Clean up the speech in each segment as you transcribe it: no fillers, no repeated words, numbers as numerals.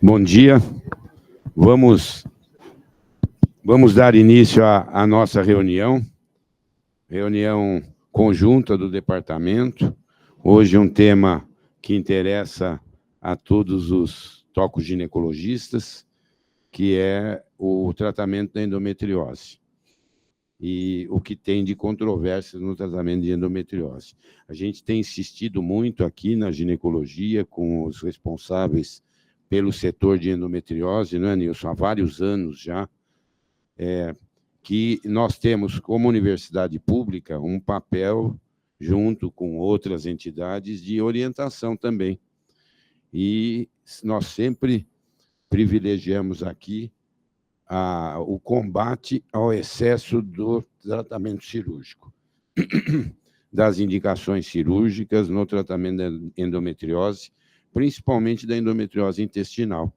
Bom dia. Vamos dar início à nossa reunião conjunta do departamento. Hoje um tema que interessa a todos os tocoginecologistas, que é o tratamento da endometriose e o que tem de controvérsias no tratamento de endometriose. A gente tem insistido muito aqui na ginecologia com os responsáveis pelo setor de endometriose, não é, Nilson? Há vários anos já, que nós temos, como universidade pública, um papel, junto com outras entidades, de orientação também. E nós sempre privilegiamos aqui o combate ao excesso do tratamento cirúrgico, das indicações cirúrgicas no tratamento da endometriose, principalmente da endometriose intestinal,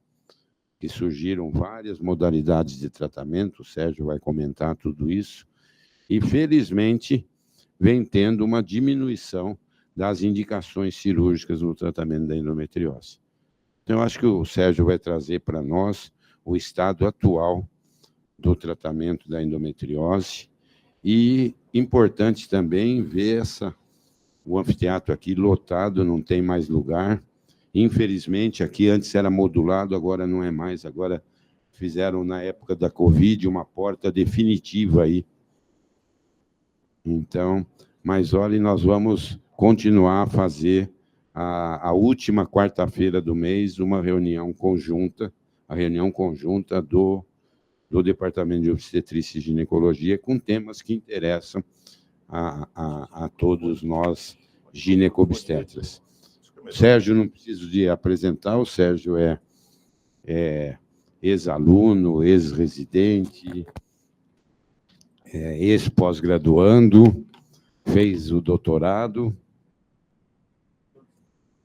que surgiram várias modalidades de tratamento, o Sérgio vai comentar tudo isso, e, felizmente, vem tendo uma diminuição das indicações cirúrgicas no tratamento da endometriose. Então, eu acho que o Sérgio vai trazer para nós o estado atual do tratamento da endometriose e, importante também, ver o anfiteatro aqui lotado, não tem mais lugar. Infelizmente, aqui antes era modulado, agora não é mais. Agora fizeram, na época da Covid, uma porta definitiva aí. Então, mas olha, nós vamos continuar a fazer a última quarta-feira do mês uma reunião conjunta, a reunião conjunta do Departamento de Obstetrícia e Ginecologia, com temas que interessam a todos nós ginecobstetras. Sérgio, não preciso de apresentar, o Sérgio é ex-aluno, ex-residente, ex-pós-graduando, fez o doutorado,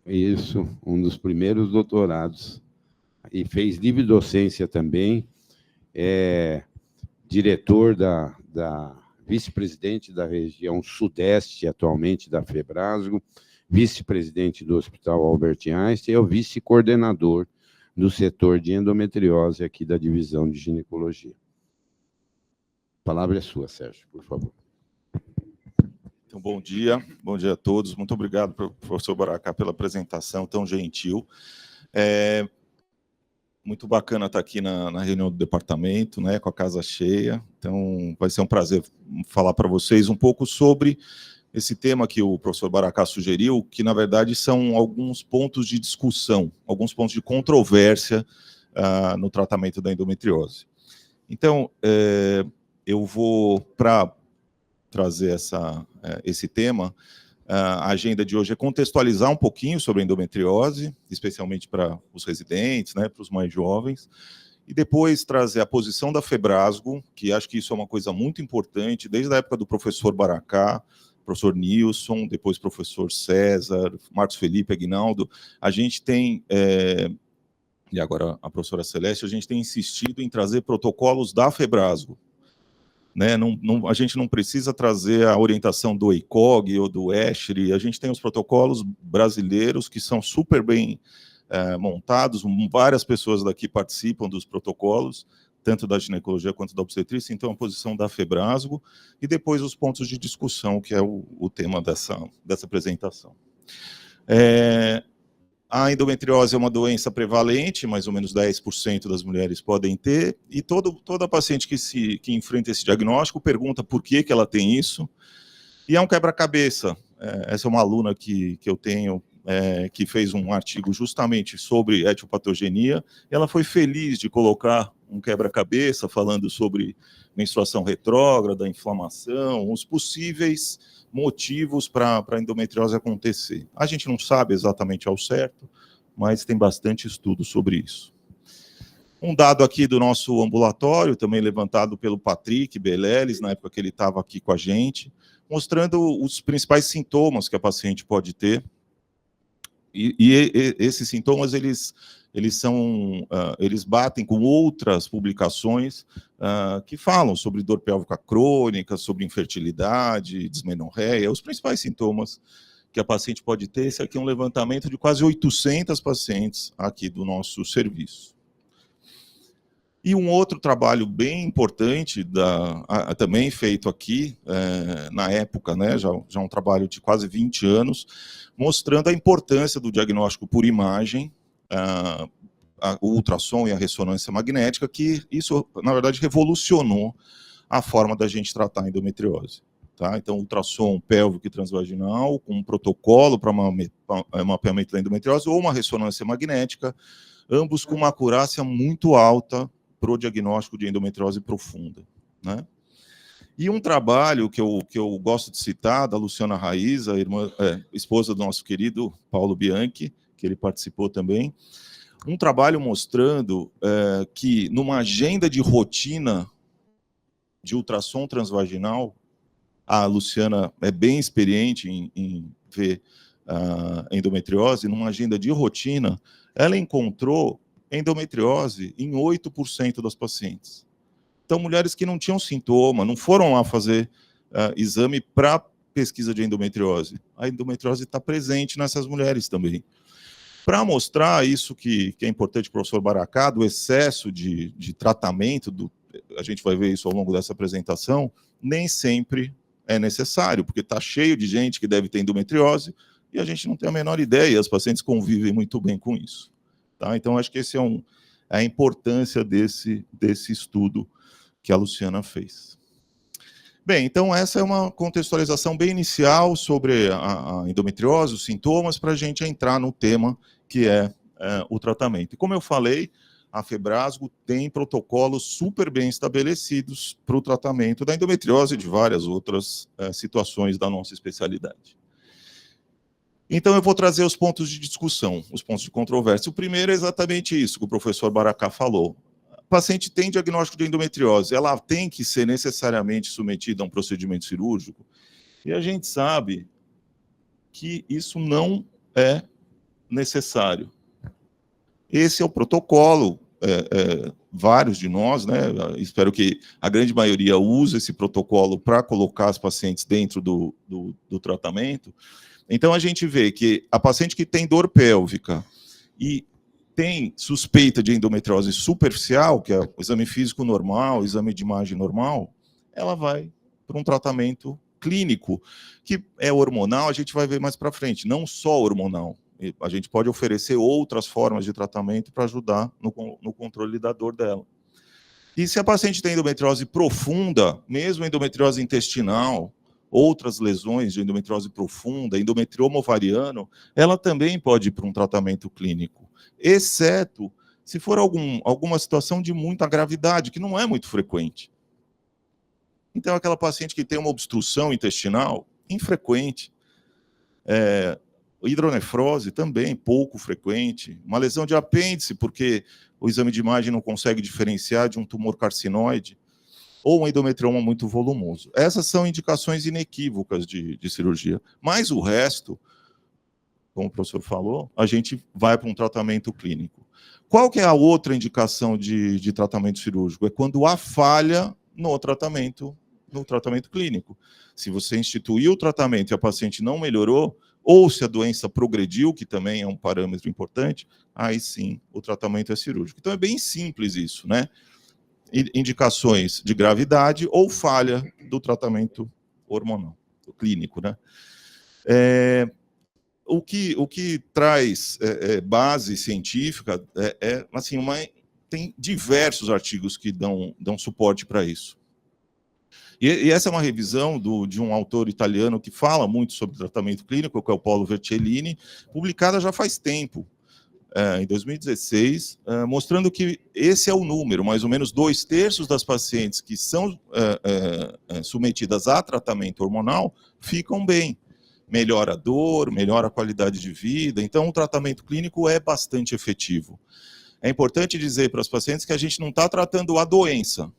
isso, um dos primeiros doutorados, e fez livre docência também, diretor vice-presidente da região sudeste, atualmente, da Febrasgo, vice-presidente do Hospital Albert Einstein, e é o vice-coordenador do setor de endometriose aqui da divisão de ginecologia. A palavra é sua, Sérgio, por favor. Então, bom dia a todos. Muito obrigado, professor Baracá, pela apresentação tão gentil. Muito bacana estar aqui na reunião do departamento, né, com a casa cheia. Então, vai ser um prazer falar para vocês um pouco sobre esse tema que o professor Baracá sugeriu, que, na verdade, são alguns pontos de discussão, alguns pontos de controvérsia no tratamento da endometriose. Então, eu vou, para trazer esse tema, a agenda de hoje é contextualizar um pouquinho sobre a endometriose, especialmente para os residentes, né, para os mais jovens, e depois trazer a posição da Febrasgo, que acho que isso é uma coisa muito importante, desde a época do professor Baracá, professor Nilson, depois professor César, Marcos Felipe, Aguinaldo. A gente tem, e agora a professora Celeste, a gente tem insistido em trazer protocolos da Febrasgo, né? A gente não precisa trazer a orientação do EICOG ou do ESHRE, a gente tem os protocolos brasileiros que são super bem montados, várias pessoas daqui participam dos protocolos, tanto da ginecologia quanto da obstetrícia, então a posição da Febrasgo, e depois os pontos de discussão, que é o tema dessa apresentação. A endometriose é uma doença prevalente, mais ou menos 10% das mulheres podem ter, e toda paciente que enfrenta esse diagnóstico pergunta por que ela tem isso, e é um quebra-cabeça. Essa é uma aluna que eu tenho, que fez um artigo justamente sobre etiopatogenia, e ela foi feliz de colocar um quebra-cabeça falando sobre menstruação retrógrada, inflamação, os possíveis motivos para a endometriose acontecer. A gente não sabe exatamente ao certo, mas tem bastante estudo sobre isso. Um dado aqui do nosso ambulatório, também levantado pelo Patrick Beleles, na época que ele estava aqui com a gente, mostrando os principais sintomas que a paciente pode ter. E esses sintomas, eles batem com outras publicações que falam sobre dor pélvica crônica, sobre infertilidade, dismenorreia, os principais sintomas que a paciente pode ter. Esse aqui é um levantamento de quase 800 pacientes aqui do nosso serviço. E um outro trabalho bem importante, também feito aqui, na época, né, já um trabalho de quase 20 anos, mostrando a importância do diagnóstico por imagem, o ultrassom e a ressonância magnética, que isso, na verdade, revolucionou a forma da gente tratar a endometriose. Tá? Então, ultrassom pélvico e transvaginal, com um protocolo para mapeamento da endometriose, ou uma ressonância magnética, ambos com uma acurácia muito alta para o diagnóstico de endometriose profunda. Né? E um trabalho que eu gosto de citar, da Luciana Raiz, a esposa do nosso querido Paulo Bianchi, que ele participou também, um trabalho mostrando que numa agenda de rotina de ultrassom transvaginal, a Luciana é bem experiente em ver endometriose, numa agenda de rotina, ela encontrou endometriose em 8% das pacientes. Então, mulheres que não tinham sintoma, não foram lá fazer exame para pesquisa de endometriose. A endometriose está presente nessas mulheres também. Para mostrar isso que é importante, professor Baracá, do excesso de tratamento, a gente vai ver isso ao longo dessa apresentação, nem sempre é necessário, porque está cheio de gente que deve ter endometriose e a gente não tem a menor ideia, as pacientes convivem muito bem com isso. Tá? Então, acho que esse é a importância desse estudo que a Luciana fez. Bem, então essa é uma contextualização bem inicial sobre a endometriose, os sintomas, para a gente entrar no tema que é o tratamento. E como eu falei, a Febrasgo tem protocolos super bem estabelecidos para o tratamento da endometriose e de várias outras situações da nossa especialidade. Então, eu vou trazer os pontos de discussão, os pontos de controvérsia. O primeiro é exatamente isso que o professor Baracá falou. O paciente tem diagnóstico de endometriose, ela tem que ser necessariamente submetida a um procedimento cirúrgico? E a gente sabe que isso não é necessário. Esse é o protocolo, vários de nós, né, espero que a grande maioria use esse protocolo para colocar as pacientes dentro do tratamento. Então, a gente vê que a paciente que tem dor pélvica e tem suspeita de endometriose superficial, que é o exame físico normal, o exame de imagem normal, ela vai para um tratamento clínico, que é hormonal, a gente vai ver mais para frente, não só hormonal. A gente pode oferecer outras formas de tratamento para ajudar no controle da dor dela. E se a paciente tem endometriose profunda, mesmo endometriose intestinal, outras lesões de endometriose profunda, endometrioma ovariano, ela também pode ir para um tratamento clínico, exceto se for alguma situação de muita gravidade, que não é muito frequente. Então, aquela paciente que tem uma obstrução intestinal, infrequente, hidronefrose também, pouco frequente, uma lesão de apêndice, porque o exame de imagem não consegue diferenciar de um tumor carcinoide, ou um endometrioma muito volumoso. Essas são indicações inequívocas de cirurgia. Mas o resto, como o professor falou, a gente vai para um tratamento clínico. Qual que é a outra indicação de tratamento cirúrgico? É quando há falha no tratamento clínico. Se você instituiu o tratamento e a paciente não melhorou, ou se a doença progrediu, que também é um parâmetro importante, aí sim o tratamento é cirúrgico. Então é bem simples isso, né? Indicações de gravidade ou falha do tratamento hormonal, clínico, né? O que traz base científica assim, tem diversos artigos que dão suporte para isso. E essa é uma revisão de um autor italiano que fala muito sobre tratamento clínico, que é o Paulo Vercellini, publicada já faz tempo, em 2016, mostrando que esse é o número, mais ou menos 2/3 das pacientes que são submetidas a tratamento hormonal ficam bem. Melhora a dor, melhora a qualidade de vida, então o tratamento clínico é bastante efetivo. É importante dizer para as pacientes que a gente não está tratando a doença,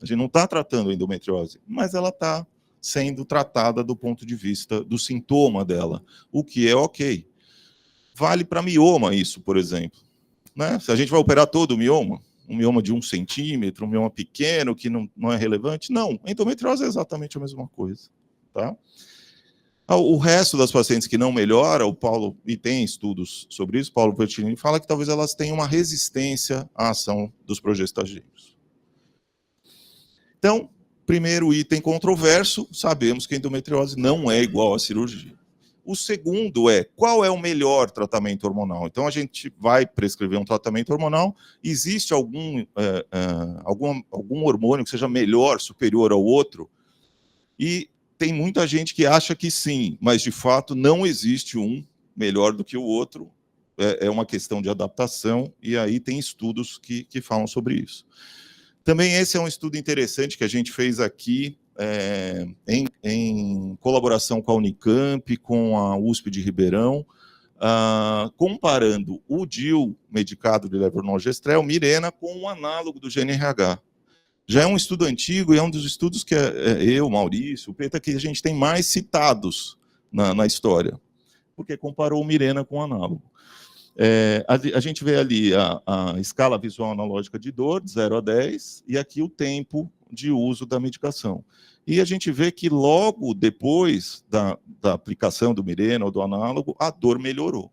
a gente não está tratando a endometriose, mas ela está sendo tratada do ponto de vista do sintoma dela, o que é ok. Vale para mioma isso, por exemplo. Né? Se a gente vai operar todo o mioma, um mioma de 1 centímetro, um mioma pequeno, que não é relevante, não. Endometriose é exatamente a mesma coisa. Tá? O resto das pacientes que não melhora, o Paulo, e tem estudos sobre isso, Paulo Pertini fala que talvez elas tenham uma resistência à ação dos progestagênios. Então, primeiro item controverso, sabemos que a endometriose não é igual à cirurgia. O segundo é, qual é o melhor tratamento hormonal? Então, a gente vai prescrever um tratamento hormonal, existe algum hormônio que seja melhor, superior ao outro? E tem muita gente que acha que sim, mas de fato não existe um melhor do que o outro, é uma questão de adaptação, e aí tem estudos que falam sobre isso. Também esse é um estudo interessante que a gente fez aqui, em colaboração com a Unicamp, com a USP de Ribeirão, comparando o DIU medicado de levonorgestrel, Mirena, com um análogo do GNRH. Já é um estudo antigo e é um dos estudos que eu, Maurício, o Peta, que a gente tem mais citados na história, porque comparou o Mirena com o análogo. A gente vê ali a escala visual analógica de dor, de 0 a 10, e aqui o tempo de uso da medicação. E a gente vê que logo depois da aplicação do Mirena ou do análogo, a dor melhorou.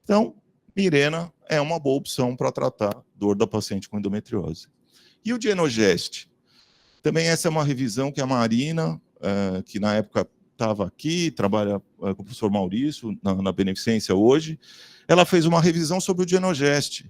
Então, Mirena é uma boa opção para tratar dor da paciente com endometriose. E o Dienogest? Também essa é uma revisão que a Marina, que na época estava aqui, trabalha com o professor Maurício, na Beneficência hoje, ela fez uma revisão sobre o Dienogest.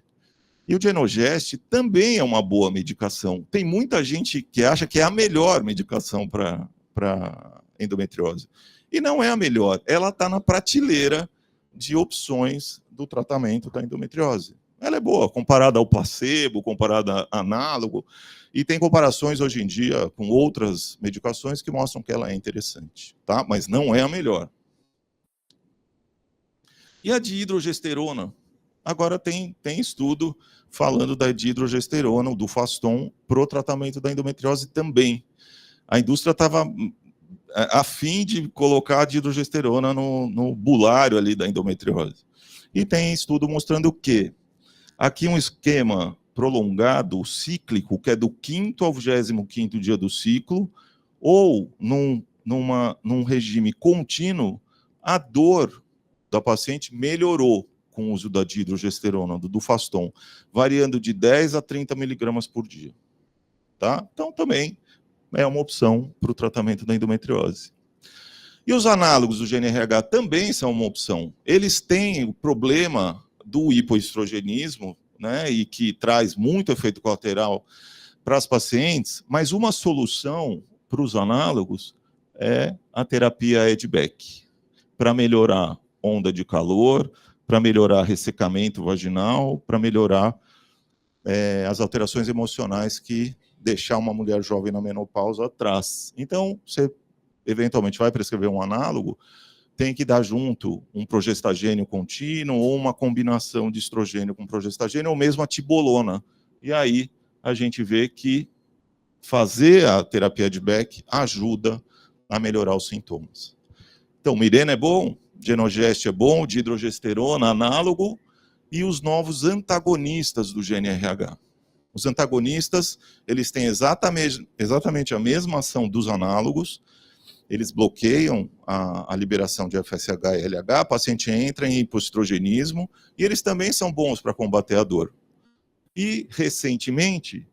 E o Dienogest também é uma boa medicação. Tem muita gente que acha que é a melhor medicação para endometriose. E não é a melhor. Ela está na prateleira de opções do tratamento da endometriose. Ela é boa, comparada ao placebo, comparada a análogo, e tem comparações hoje em dia com outras medicações que mostram que ela é interessante, tá? Mas não é a melhor. E a dihidrogesterona? Agora tem estudo falando da dihidrogesterona, do Faston, para o tratamento da endometriose também. A indústria estava a fim de colocar a dihidrogesterona no bulário ali da endometriose. E tem estudo mostrando o quê? Aqui um esquema prolongado, cíclico, que é do 5º ao 25º dia do ciclo, ou num regime contínuo, a dor da paciente melhorou com o uso da dihidrogesterona, do Faston, variando de 10 a 30 miligramas por dia. Tá? Então, também é uma opção para o tratamento da endometriose. E os análogos do GNRH também são uma opção. Eles têm o problema do hipoestrogenismo, né, e que traz muito efeito colateral para as pacientes, mas uma solução para os análogos é a terapia Edbeck, para melhorar onda de calor, para melhorar ressecamento vaginal, para melhorar as alterações emocionais que deixar uma mulher jovem na menopausa atrás. Então, você eventualmente vai prescrever um análogo, tem que dar junto um progestagênio contínuo ou uma combinação de estrogênio com progestagênio, ou mesmo a tibolona. E aí a gente vê que fazer a terapia de Beck ajuda a melhorar os sintomas. Então, Mirena é bom, Dienogest é bom, dihidrogesterona, análogo, e os novos antagonistas do GNRH. Os antagonistas, eles têm exatamente a mesma ação dos análogos, eles bloqueiam a liberação de FSH e LH, a paciente entra em hipoestrogenismo, e eles também são bons para combater a dor. E, recentemente,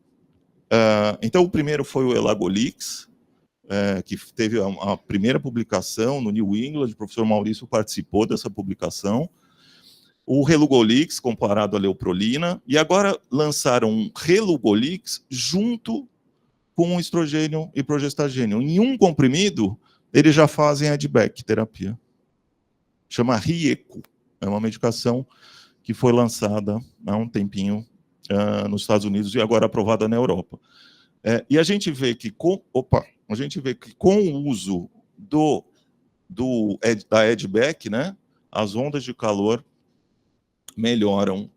então o primeiro foi o Elagolix, que teve a primeira publicação no New England, o professor Maurício participou dessa publicação, o Relugolix comparado à leuprolina, e agora lançaram um Relugolix junto com estrogênio e progestagênio. Em um comprimido, eles já fazem a Edbeck terapia. Chama Rieco. É uma medicação que foi lançada há um tempinho nos Estados Unidos e agora aprovada na Europa. E a gente vê que com o uso da Edbeck, né, as ondas de calor melhoram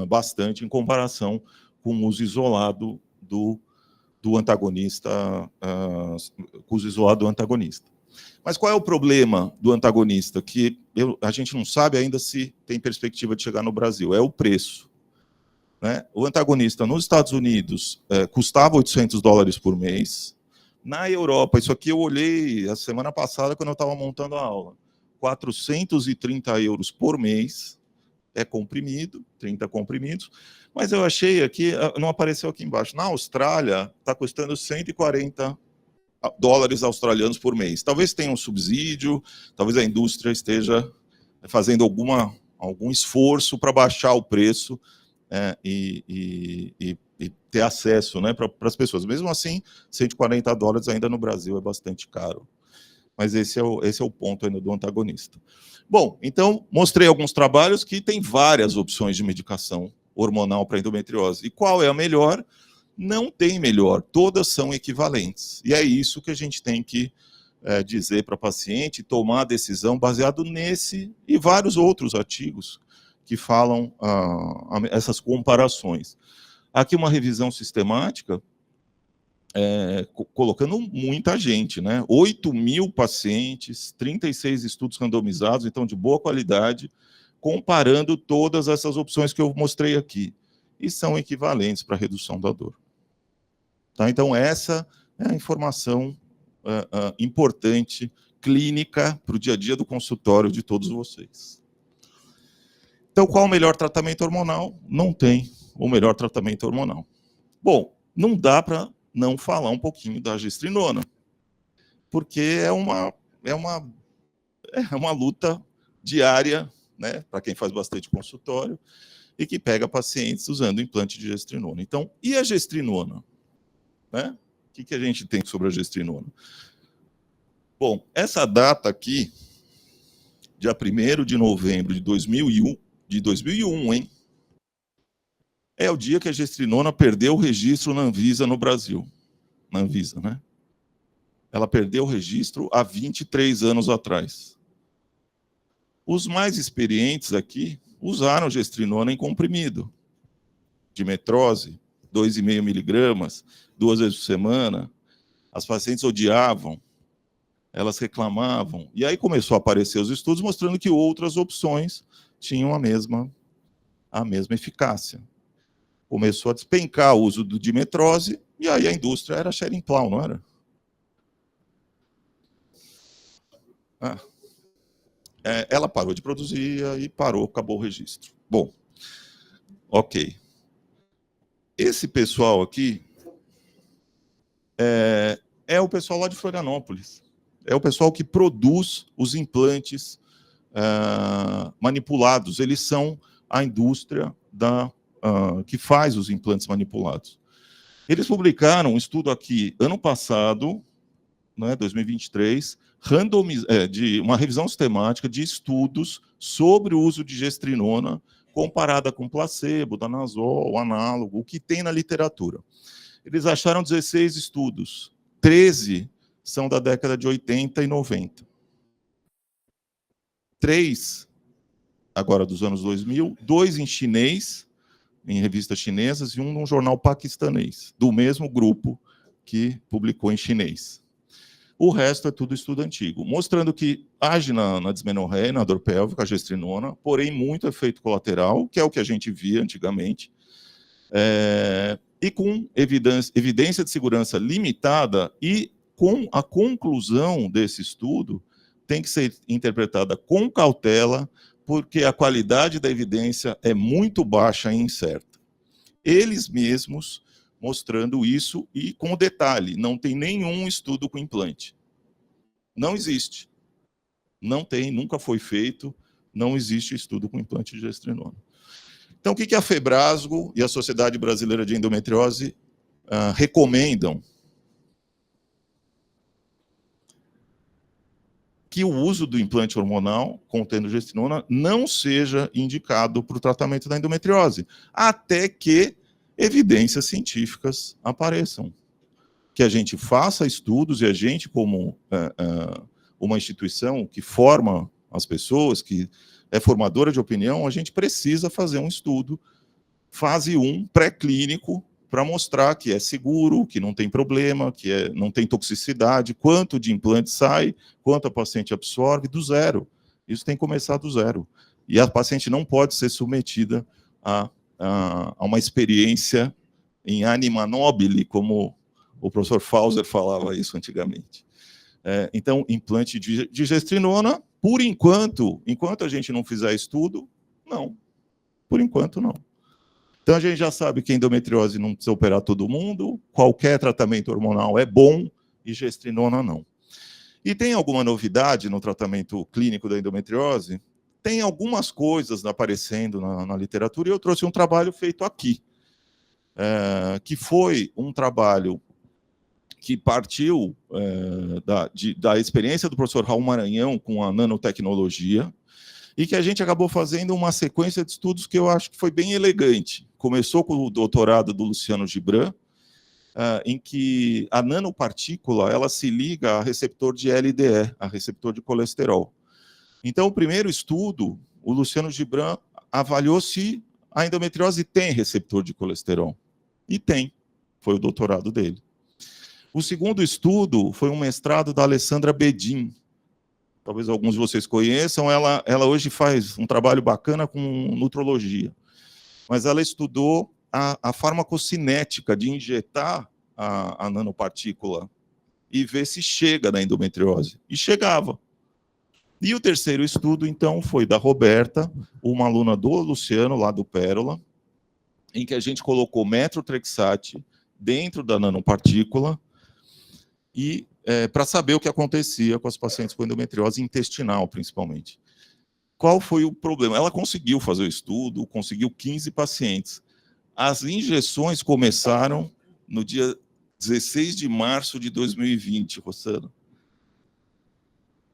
bastante em comparação com o uso isolado do antagonista, com o uso isolado do antagonista. Mas qual é o problema do antagonista? Que a gente não sabe ainda se tem perspectiva de chegar no Brasil. É o preço. Né? O antagonista nos Estados Unidos custava $800 por mês. Na Europa, isso aqui eu olhei a semana passada quando eu estava montando a aula, 430 euros por mês é comprimido, 30 comprimidos, mas eu achei aqui, não apareceu aqui embaixo, na Austrália está custando 140 dólares australianos por mês. Talvez tenha um subsídio, talvez a indústria esteja fazendo algum esforço para baixar o preço e ter acesso, né, para as pessoas. Mesmo assim, 140 dólares ainda no Brasil é bastante caro. Mas esse é o ponto ainda do antagonista. Bom, então, mostrei alguns trabalhos que tem várias opções de medicação hormonal para endometriose. E qual é a melhor? Não tem melhor, todas são equivalentes. E é isso que a gente tem que dizer para a paciente, tomar a decisão baseado nesse e vários outros artigos que falam essas comparações. Aqui uma revisão sistemática, colocando muita gente, né? 8.000 pacientes, 36 estudos randomizados, então de boa qualidade, comparando todas essas opções que eu mostrei aqui. E são equivalentes para a redução da dor. Tá? Então, essa é a informação importante, clínica, para o dia a dia do consultório de todos vocês. Então, qual o melhor tratamento hormonal? Não tem o melhor tratamento hormonal. Bom, não dá para não falar um pouquinho da gestrinona, porque é uma luta diária, né, para quem faz bastante consultório, e que pega pacientes usando implante de gestrinona. Então, e a gestrinona? Né? O que a gente tem sobre a gestrinona? Bom, essa data aqui, dia 1º de novembro de 2001, hein? É o dia que a gestrinona perdeu o registro na Anvisa no Brasil. Na Anvisa, né? Ela perdeu o registro há 23 anos atrás. Os mais experientes aqui usaram gestrinona em comprimido, dimetrose, 2,5 miligramas, 2 vezes por semana. As pacientes odiavam, elas reclamavam. E aí começou a aparecer os estudos mostrando que outras opções tinham a mesma eficácia. Começou a despencar o uso do dimetrose, e aí a indústria era Schering-Plough, não era? Ela parou de produzir e acabou o registro. Bom, ok. Esse pessoal aqui é o pessoal lá de Florianópolis. É o pessoal que produz os implantes manipulados. Eles são a indústria que faz os implantes manipulados. Eles publicaram um estudo aqui, ano passado, né, 2023, de uma revisão sistemática de estudos sobre o uso de gestrinona comparada com placebo, danazol, análogo, o que tem na literatura. Eles acharam 16 estudos, 13 são da década de 80 e 90. 3, agora dos anos 2000, 2 em chinês, em revistas chinesas, e um num jornal paquistanês, do mesmo grupo que publicou em chinês. O resto é tudo estudo antigo, mostrando que age na dismenorreia, na dor pélvica, a gestrinona, porém muito efeito colateral, que é o que a gente via antigamente, e com evidência de segurança limitada, e com a conclusão desse estudo tem que ser interpretada com cautela, porque a qualidade da evidência é muito baixa e incerta. Eles mesmos mostrando isso, e com detalhe, não tem nenhum estudo com implante. Não existe. Não tem, nunca foi feito, não existe estudo com implante de gestrinona. Então, o que a Febrasgo e a Sociedade Brasileira de Endometriose recomendam? Que o uso do implante hormonal contendo gestrinona não seja indicado para o tratamento da endometriose, até que evidências científicas apareçam. Que a gente faça estudos, e a gente, como uma instituição que forma as pessoas, que é formadora de opinião, a gente precisa fazer um estudo, fase 1, pré-clínico, para mostrar que é seguro, que não tem problema, que não tem toxicidade, quanto de implante sai, quanto a paciente absorve, do zero. Isso tem que começar do zero. E a paciente não pode ser submetida a uma experiência em anima nobile, como O professor Fauser falava isso antigamente. Então, implante de gestrinona, por enquanto a gente não fizer estudo, não. Por enquanto, não. Então, a gente já sabe que a endometriose não precisa operar todo mundo, qualquer tratamento hormonal é bom, e gestrinona não. E tem alguma novidade no tratamento clínico da endometriose? Tem algumas coisas aparecendo na literatura, e eu trouxe um trabalho feito aqui, que foi um trabalho que partiu da experiência do professor Raul Maranhão com a nanotecnologia, e que a gente acabou fazendo uma sequência de estudos que eu acho que foi bem elegante. Começou com o doutorado do Luciano Gibran, em que a nanopartícula ela se liga a receptor de LDE, a receptor de colesterol. Então, o primeiro estudo, o Luciano Gibran avaliou se a endometriose tem receptor de colesterol. E tem. Foi o doutorado dele. O segundo estudo foi um mestrado da Alessandra Bedin. Talvez alguns de vocês conheçam. Ela hoje faz um trabalho bacana com nutrologia. Mas ela estudou a farmacocinética de injetar a nanopartícula e ver se chega na endometriose. E chegava. E o terceiro estudo, então, foi da Roberta, uma aluna do Luciano, lá do Pérola, em que a gente colocou metrotrexate dentro da nanopartícula e para saber o que acontecia com as pacientes com endometriose intestinal, principalmente. Qual foi o problema? Ela conseguiu fazer o estudo, conseguiu 15 pacientes. As injeções começaram no dia 16 de março de 2020, Rossano.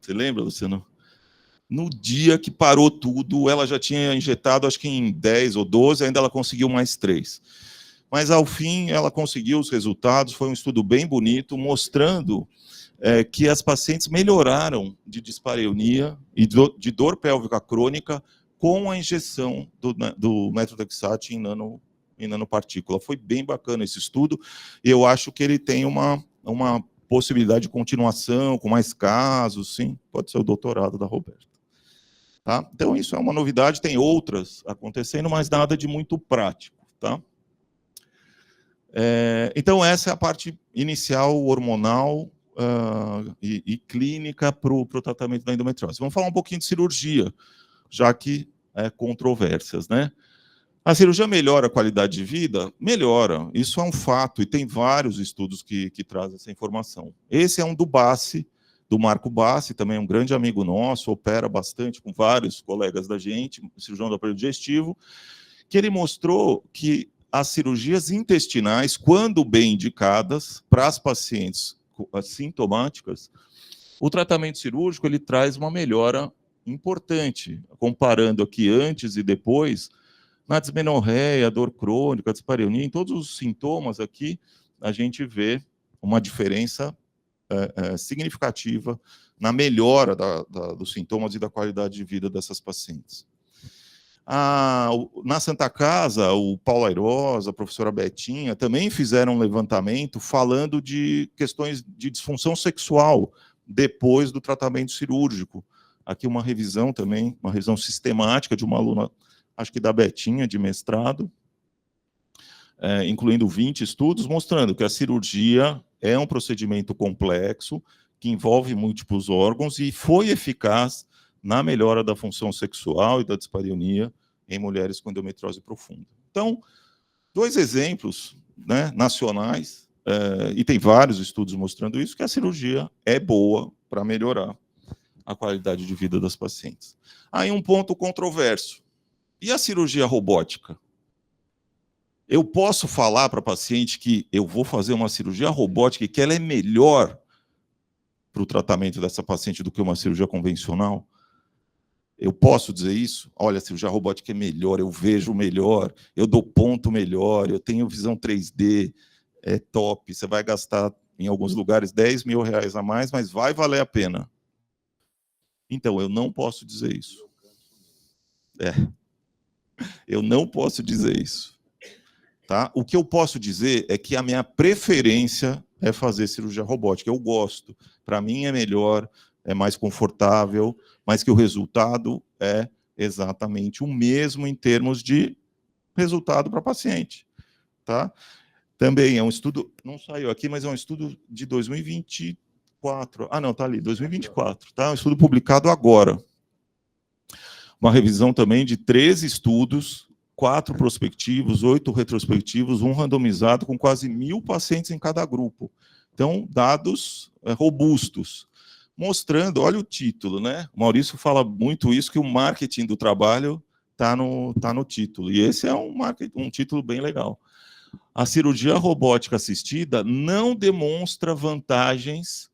Você lembra, Luciano? No dia que parou tudo, ela já tinha injetado, acho que em 10 ou 12, ainda ela conseguiu mais 3. Mas, ao fim, ela conseguiu os resultados, foi um estudo bem bonito, mostrando que as pacientes melhoraram de dispareunia e de dor pélvica crônica com a injeção do metrotrexate em nanopartícula. Foi bem bacana esse estudo, e eu acho que ele tem uma possibilidade de continuação, com mais casos, sim, pode ser o doutorado da Roberta. Tá? Então, isso é uma novidade, tem outras acontecendo, mas nada de muito prático. Tá? Então, essa é a parte inicial, hormonal e clínica para o tratamento da endometriose. Vamos falar um pouquinho de cirurgia, já que controvérsias, né? A cirurgia melhora a qualidade de vida? Melhora, isso é um fato, e tem vários estudos que trazem essa informação. Esse é um do Bassi, do Marco Bassi, também é um grande amigo nosso, opera bastante com vários colegas da gente, cirurgião do aparelho digestivo, que ele mostrou que as cirurgias intestinais, quando bem indicadas para as pacientes sintomáticas, o tratamento cirúrgico ele traz uma melhora importante, comparando aqui antes e depois, na dismenorreia, dor crônica, dispareunia, em todos os sintomas aqui, a gente vê uma diferença significativa na melhora dos sintomas e da qualidade de vida dessas pacientes. Na Santa Casa, o Paulo Airosa, a professora Betinha, também fizeram um levantamento falando de questões de disfunção sexual depois do tratamento cirúrgico. Aqui uma revisão também, uma revisão sistemática de uma aluna, acho que da Betinha, de mestrado, incluindo 20 estudos, mostrando que a cirurgia é um procedimento complexo, que envolve múltiplos órgãos e foi eficaz na melhora da função sexual e da dispareunia em mulheres com endometriose profunda. Então, 2 exemplos, né, nacionais, e tem vários estudos mostrando isso, que a cirurgia é boa para melhorar a qualidade de vida das pacientes. Aí um ponto controverso. E a cirurgia robótica? Eu posso falar para a paciente que eu vou fazer uma cirurgia robótica e que ela é melhor para o tratamento dessa paciente do que uma cirurgia convencional? Eu posso dizer isso? Olha, a cirurgia robótica é melhor, eu vejo melhor, eu dou ponto melhor, eu tenho visão 3D, é top, você vai gastar, em alguns lugares, R$10 mil a mais, mas vai valer a pena. Então, eu não posso dizer isso. Eu não posso dizer isso. Tá? O que eu posso dizer é que a minha preferência é fazer cirurgia robótica. Eu gosto. Para mim é melhor, é mais confortável, mas que o resultado é exatamente o mesmo em termos de resultado para a paciente. Tá? Também é um estudo, não saiu aqui, mas é um estudo de 2024. Ah, não, está ali, 2024. Tá? Um estudo publicado agora. Uma revisão também de 13 estudos, 4 prospectivos, 8 retrospectivos, 1 randomizado, com quase 1.000 pacientes em cada grupo. Então, dados robustos, mostrando, olha o título, né? O Maurício fala muito isso, que o marketing do trabalho está no título, e esse é um título bem legal. A cirurgia robótica assistida não demonstra vantagens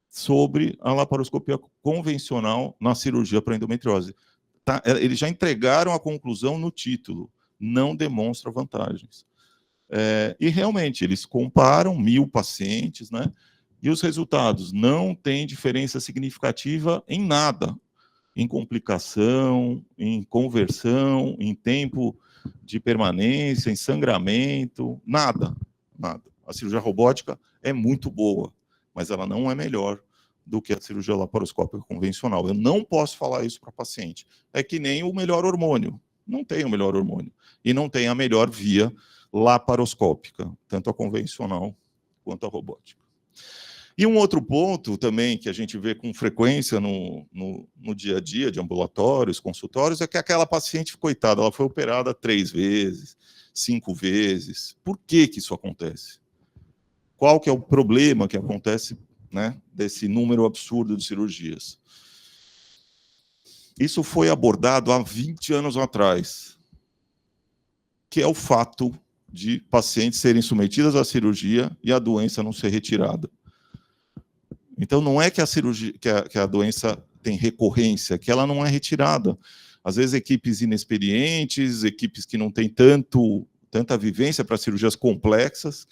sobre a laparoscopia convencional na cirurgia para endometriose. Tá? Eles já entregaram a conclusão no título, não demonstra vantagens. E realmente, eles comparam 1.000 pacientes, né? E os resultados não têm diferença significativa em nada, em complicação, em conversão, em tempo de permanência, em sangramento, nada. A cirurgia robótica é muito boa, mas ela não é melhor do que a cirurgia laparoscópica convencional. Eu não posso falar isso para o paciente. É que nem o melhor hormônio. Não tem o melhor hormônio. E não tem a melhor via laparoscópica, tanto a convencional quanto a robótica. E um outro ponto também que a gente vê com frequência no dia a dia de ambulatórios, consultórios, é que aquela paciente, coitada, ela foi operada 3 vezes, 5 vezes. Por que isso acontece? Qual que é o problema que acontece, né, desse número absurdo de cirurgias? Isso foi abordado há 20 anos atrás, que é o fato de pacientes serem submetidas à cirurgia e a doença não ser retirada. Então, não é que a cirurgia, que a doença tem recorrência, que ela não é retirada. Às vezes, equipes inexperientes, equipes que não têm tanta vivência para cirurgias complexas,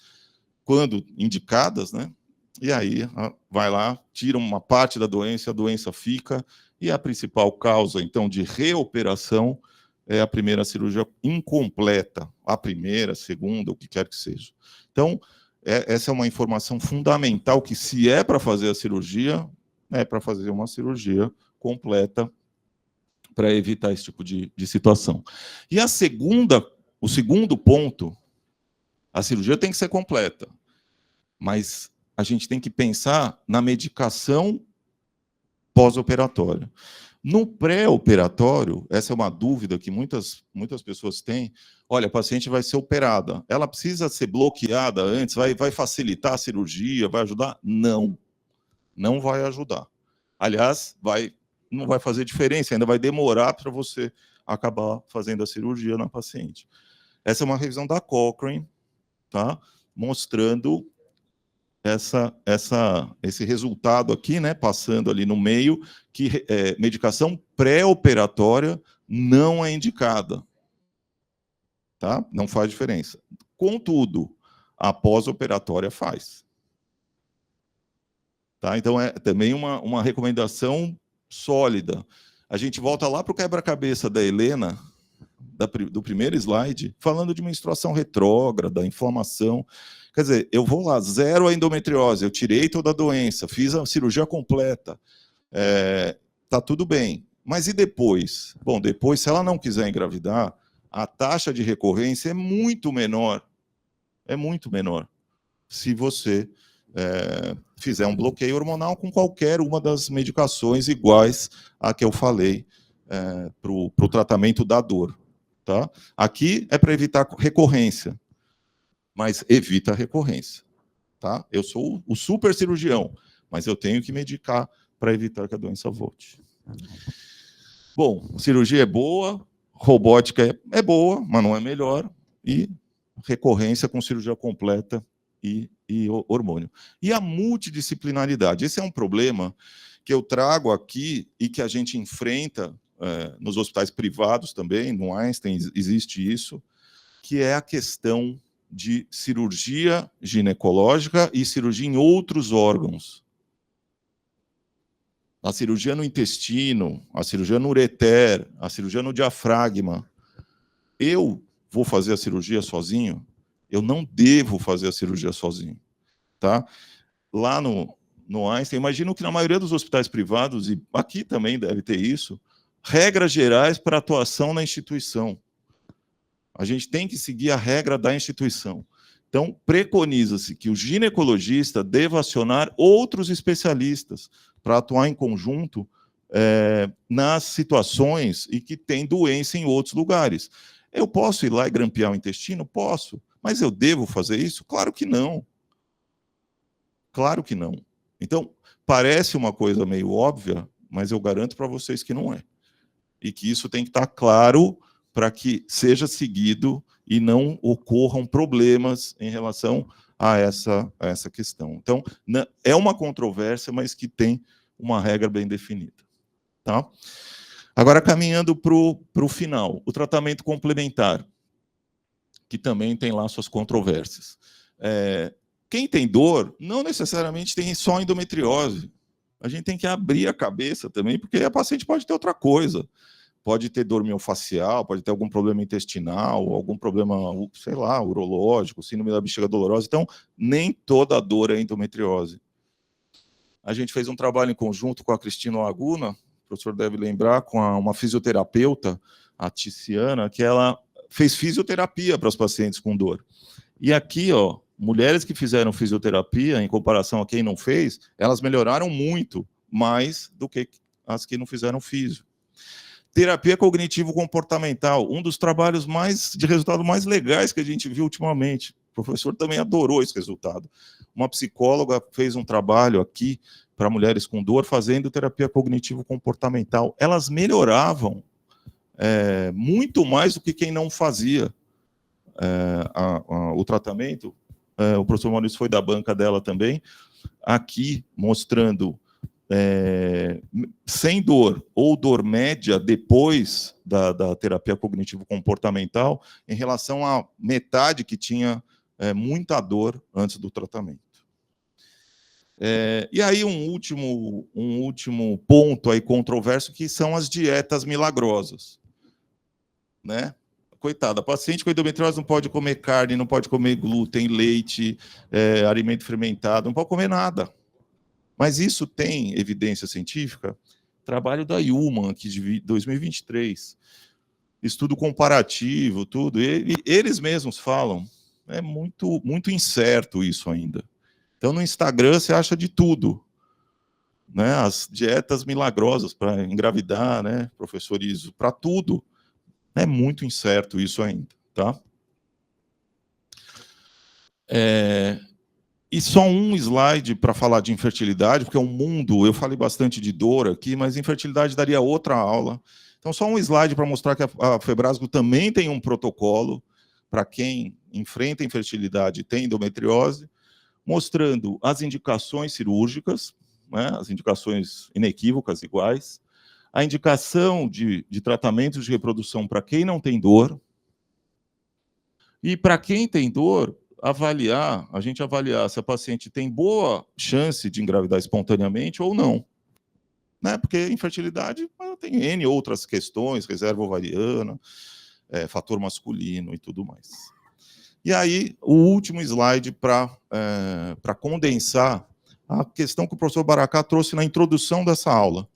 quando indicadas, né? E aí vai lá, tira uma parte da doença, a doença fica, e a principal causa, então, de reoperação é a primeira cirurgia incompleta, a primeira, a segunda, o que quer que seja. Então, essa é uma informação fundamental, que se é para fazer a cirurgia, é para fazer uma cirurgia completa para evitar esse tipo de situação. E o segundo ponto, a cirurgia tem que ser completa, mas a gente tem que pensar na medicação pós-operatória. No pré-operatório, essa é uma dúvida que muitas pessoas têm. Olha, a paciente vai ser operada, ela precisa ser bloqueada antes, vai facilitar a cirurgia, vai ajudar? Não, não vai ajudar. Aliás, não vai fazer diferença, ainda vai demorar para você acabar fazendo a cirurgia na paciente. Essa é uma revisão da Cochrane, tá? Mostrando esse resultado aqui, né, passando ali no meio, que medicação pré-operatória não é indicada. Tá? Não faz diferença. Contudo, a pós-operatória faz. Tá? Então, é também uma recomendação sólida. A gente volta lá para o quebra-cabeça da Helena, do primeiro slide, falando de menstruação retrógrada, inflamação. Quer dizer, eu vou lá, 0 a endometriose, eu tirei toda a doença, fiz a cirurgia completa, tá tudo bem. Mas e depois? Bom, depois, se ela não quiser engravidar, a taxa de recorrência é muito menor. É muito menor. Se você fizer um bloqueio hormonal com qualquer uma das medicações iguais a que eu falei para o tratamento da dor. Tá? Aqui é para evitar recorrência, mas evita a recorrência. Tá? Eu sou o super cirurgião, mas eu tenho que medicar para evitar que a doença volte. Bom, cirurgia é boa, robótica é boa, mas não é melhor, e recorrência com cirurgia completa e hormônio. E a multidisciplinaridade, esse é um problema que eu trago aqui e que a gente enfrenta nos hospitais privados também, no Einstein existe isso, que é a questão de cirurgia ginecológica e cirurgia em outros órgãos. A cirurgia no intestino, a cirurgia no ureter, a cirurgia no diafragma. Eu vou fazer a cirurgia sozinho? Eu não devo fazer a cirurgia sozinho. Tá? Lá no Einstein, imagino que na maioria dos hospitais privados, e aqui também deve ter isso, regras gerais para atuação na instituição. A gente tem que seguir a regra da instituição. Então, preconiza-se que o ginecologista deva acionar outros especialistas para atuar em conjunto nas situações em que tem doença em outros lugares. Eu posso ir lá e grampear o intestino? Posso. Mas eu devo fazer isso? Claro que não. Claro que não. Então, parece uma coisa meio óbvia, mas eu garanto para vocês que não é. E que isso tem que estar claro para que seja seguido e não ocorram problemas em relação a essa questão. Então, é uma controvérsia, mas que tem uma regra bem definida. Tá? Agora, caminhando para o final, o tratamento complementar, que também tem lá suas controvérsias. Quem tem dor, não necessariamente tem só endometriose. A gente tem que abrir a cabeça também, porque a paciente pode ter outra coisa. Pode ter dor miofascial, pode ter algum problema intestinal, algum problema, sei lá, urológico, síndrome da bexiga dolorosa. Então, nem toda dor é endometriose. A gente fez um trabalho em conjunto com a Cristina Laguna, o professor deve lembrar, com uma fisioterapeuta, a Tiziana, que ela fez fisioterapia para os pacientes com dor. E aqui, ó, mulheres que fizeram fisioterapia, em comparação a quem não fez, elas melhoraram muito mais do que as que não fizeram fisio. Terapia cognitivo-comportamental, um dos trabalhos de resultado mais legais que a gente viu ultimamente. O professor também adorou esse resultado. Uma psicóloga fez um trabalho aqui para mulheres com dor, fazendo terapia cognitivo-comportamental. Elas melhoravam muito mais do que quem não fazia o tratamento. O professor Maurício foi da banca dela também, aqui mostrando sem dor ou dor média depois da terapia cognitivo-comportamental, em relação à metade que tinha muita dor antes do tratamento. E aí um último ponto aí controverso, que são as dietas milagrosas, né? Coitada, a paciente com endometriose não pode comer carne, não pode comer glúten, leite, alimento fermentado, não pode comer nada. Mas isso tem evidência científica? Trabalho da Human, aqui de 2023. Estudo comparativo, tudo. Eles mesmos falam. É muito incerto isso ainda. Então, no Instagram, você acha de tudo. Né? As dietas milagrosas para engravidar, né, professor Iso, para tudo. É muito incerto isso ainda. Tá? E só um slide para falar de infertilidade, porque é um mundo, eu falei bastante de dor aqui, mas infertilidade daria outra aula. Então, só um slide para mostrar que a Febrasgo também tem um protocolo para quem enfrenta infertilidade e tem endometriose, mostrando as indicações cirúrgicas, né, as indicações inequívocas iguais, a indicação de tratamentos de reprodução para quem não tem dor, e para quem tem dor, a gente avaliar se a paciente tem boa chance de engravidar espontaneamente ou não. Né? Porque infertilidade tem N outras questões, reserva ovariana, fator masculino e tudo mais. E aí, o último slide para condensar a questão que o professor Baracá trouxe na introdução dessa aula,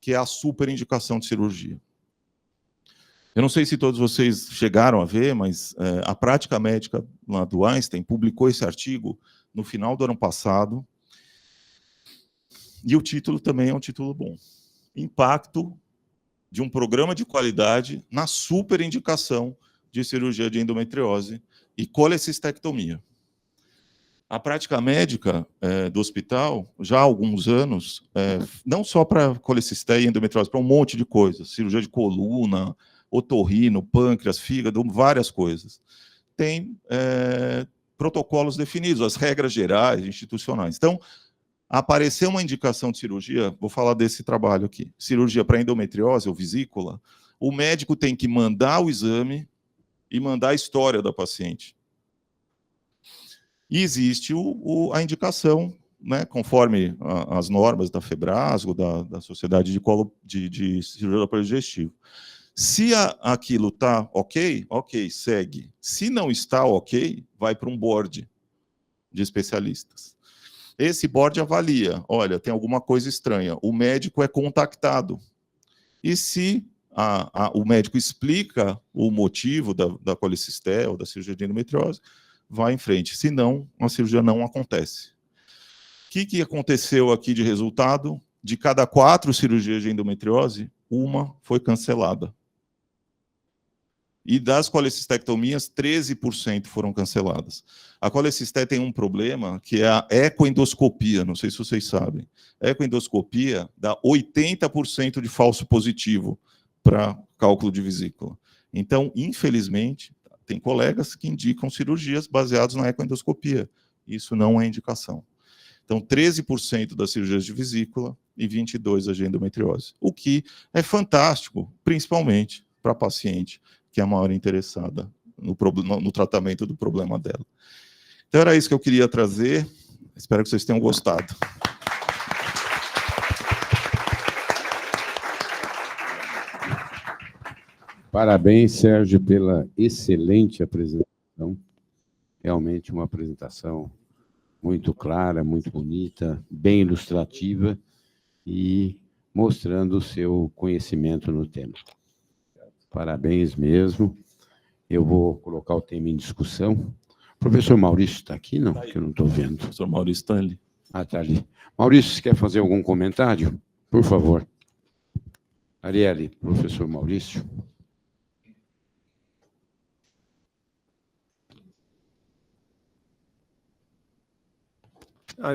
que é a superindicação de cirurgia. Eu não sei se todos vocês chegaram a ver, mas a prática médica lá do Einstein publicou esse artigo no final do ano passado, e o título também é um título bom. Impacto de um programa de qualidade na superindicação de cirurgia de endometriose e colecistectomia. A prática médica do hospital, já há alguns anos, não só para colecisteia e endometriose, para um monte de coisas, cirurgia de coluna, otorrino, pâncreas, fígado, várias coisas. Tem protocolos definidos, as regras gerais, institucionais. Então, apareceu uma indicação de cirurgia, vou falar desse trabalho aqui, cirurgia para endometriose ou vesícula, o médico tem que mandar o exame e mandar a história da paciente. E existe a indicação, né, conforme as normas da Febrasgo, da Sociedade de Cirurgia do Aparelho Digestivo. Se aquilo está ok, segue. Se não está ok, vai para um board de especialistas. Esse board avalia, olha, tem alguma coisa estranha. O médico é contactado. E se o médico explica o motivo da colecisteia ou da cirurgia de endometriose, vai em frente. Se não, a cirurgia não acontece. O que aconteceu aqui de resultado? De cada 4 cirurgias de endometriose, 1 foi cancelada. E das colecistectomias, 13% foram canceladas. A colecisté tem um problema, que é a ecoendoscopia, não sei se vocês sabem. A ecoendoscopia dá 80% de falso positivo para cálculo de vesícula. Então, infelizmente, tem colegas que indicam cirurgias baseadas na ecoendoscopia. Isso não é indicação. Então, 13% das cirurgias de vesícula e 22% de endometriose. O que é fantástico, principalmente para a paciente que é a maior interessada no tratamento do problema dela. Então, era isso que eu queria trazer. Espero que vocês tenham gostado. Parabéns, Sérgio, pela excelente apresentação. Realmente uma apresentação muito clara, muito bonita, bem ilustrativa e mostrando o seu conhecimento no tema. Parabéns mesmo. Eu vou colocar o tema em discussão. O professor Maurício está aqui, não? Que eu não estou vendo. O professor Maurício está ali. Ah, está ali. Maurício, você quer fazer algum comentário? Por favor. Arielle, professor Maurício.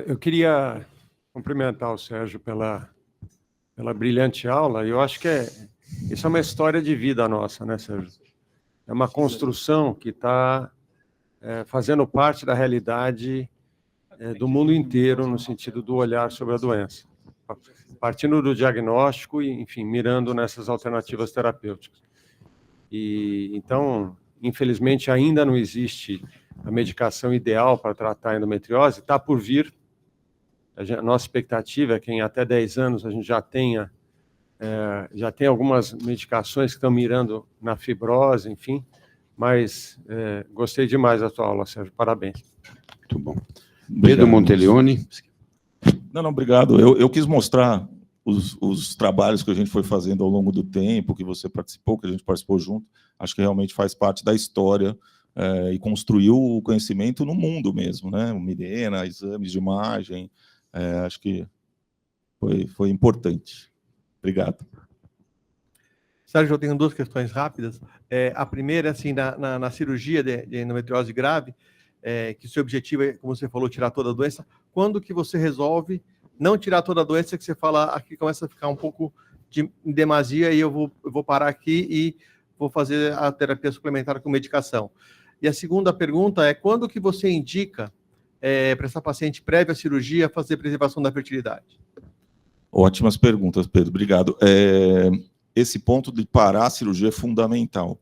Eu queria cumprimentar o Sérgio pela brilhante aula. Eu acho que isso é uma história de vida nossa, né, Sérgio? É uma construção que está fazendo parte da realidade do mundo inteiro, no sentido do olhar sobre a doença. Partindo do diagnóstico e, enfim, mirando nessas alternativas terapêuticas. E, então, infelizmente, ainda não existe a medicação ideal para tratar a endometriose, está por vir. A nossa expectativa é que em até 10 anos a gente já tem algumas medicações que estão mirando na fibrose, enfim, mas gostei demais da tua aula, Sérgio, parabéns. Muito bom. Pedro Monteleone. Não, obrigado. Eu quis mostrar os trabalhos que a gente foi fazendo ao longo do tempo, que você participou, que a gente participou junto. Acho que realmente faz parte da história e construiu o conhecimento no mundo mesmo, né? O Mirena, exames de imagem, acho que foi importante. Obrigado. Sérgio, eu tenho 2 questões rápidas. A primeira, assim, na cirurgia de endometriose grave, que o seu objetivo é, como você falou, tirar toda a doença. Quando que você resolve não tirar toda a doença, que você fala, aqui começa a ficar um pouco de demasia e eu vou parar aqui e vou fazer a terapia suplementar com medicação? E a segunda pergunta é, quando que você indica para essa paciente prévia à cirurgia fazer preservação da fertilidade? Ótimas perguntas, Pedro. Obrigado. Esse ponto de parar a cirurgia é fundamental.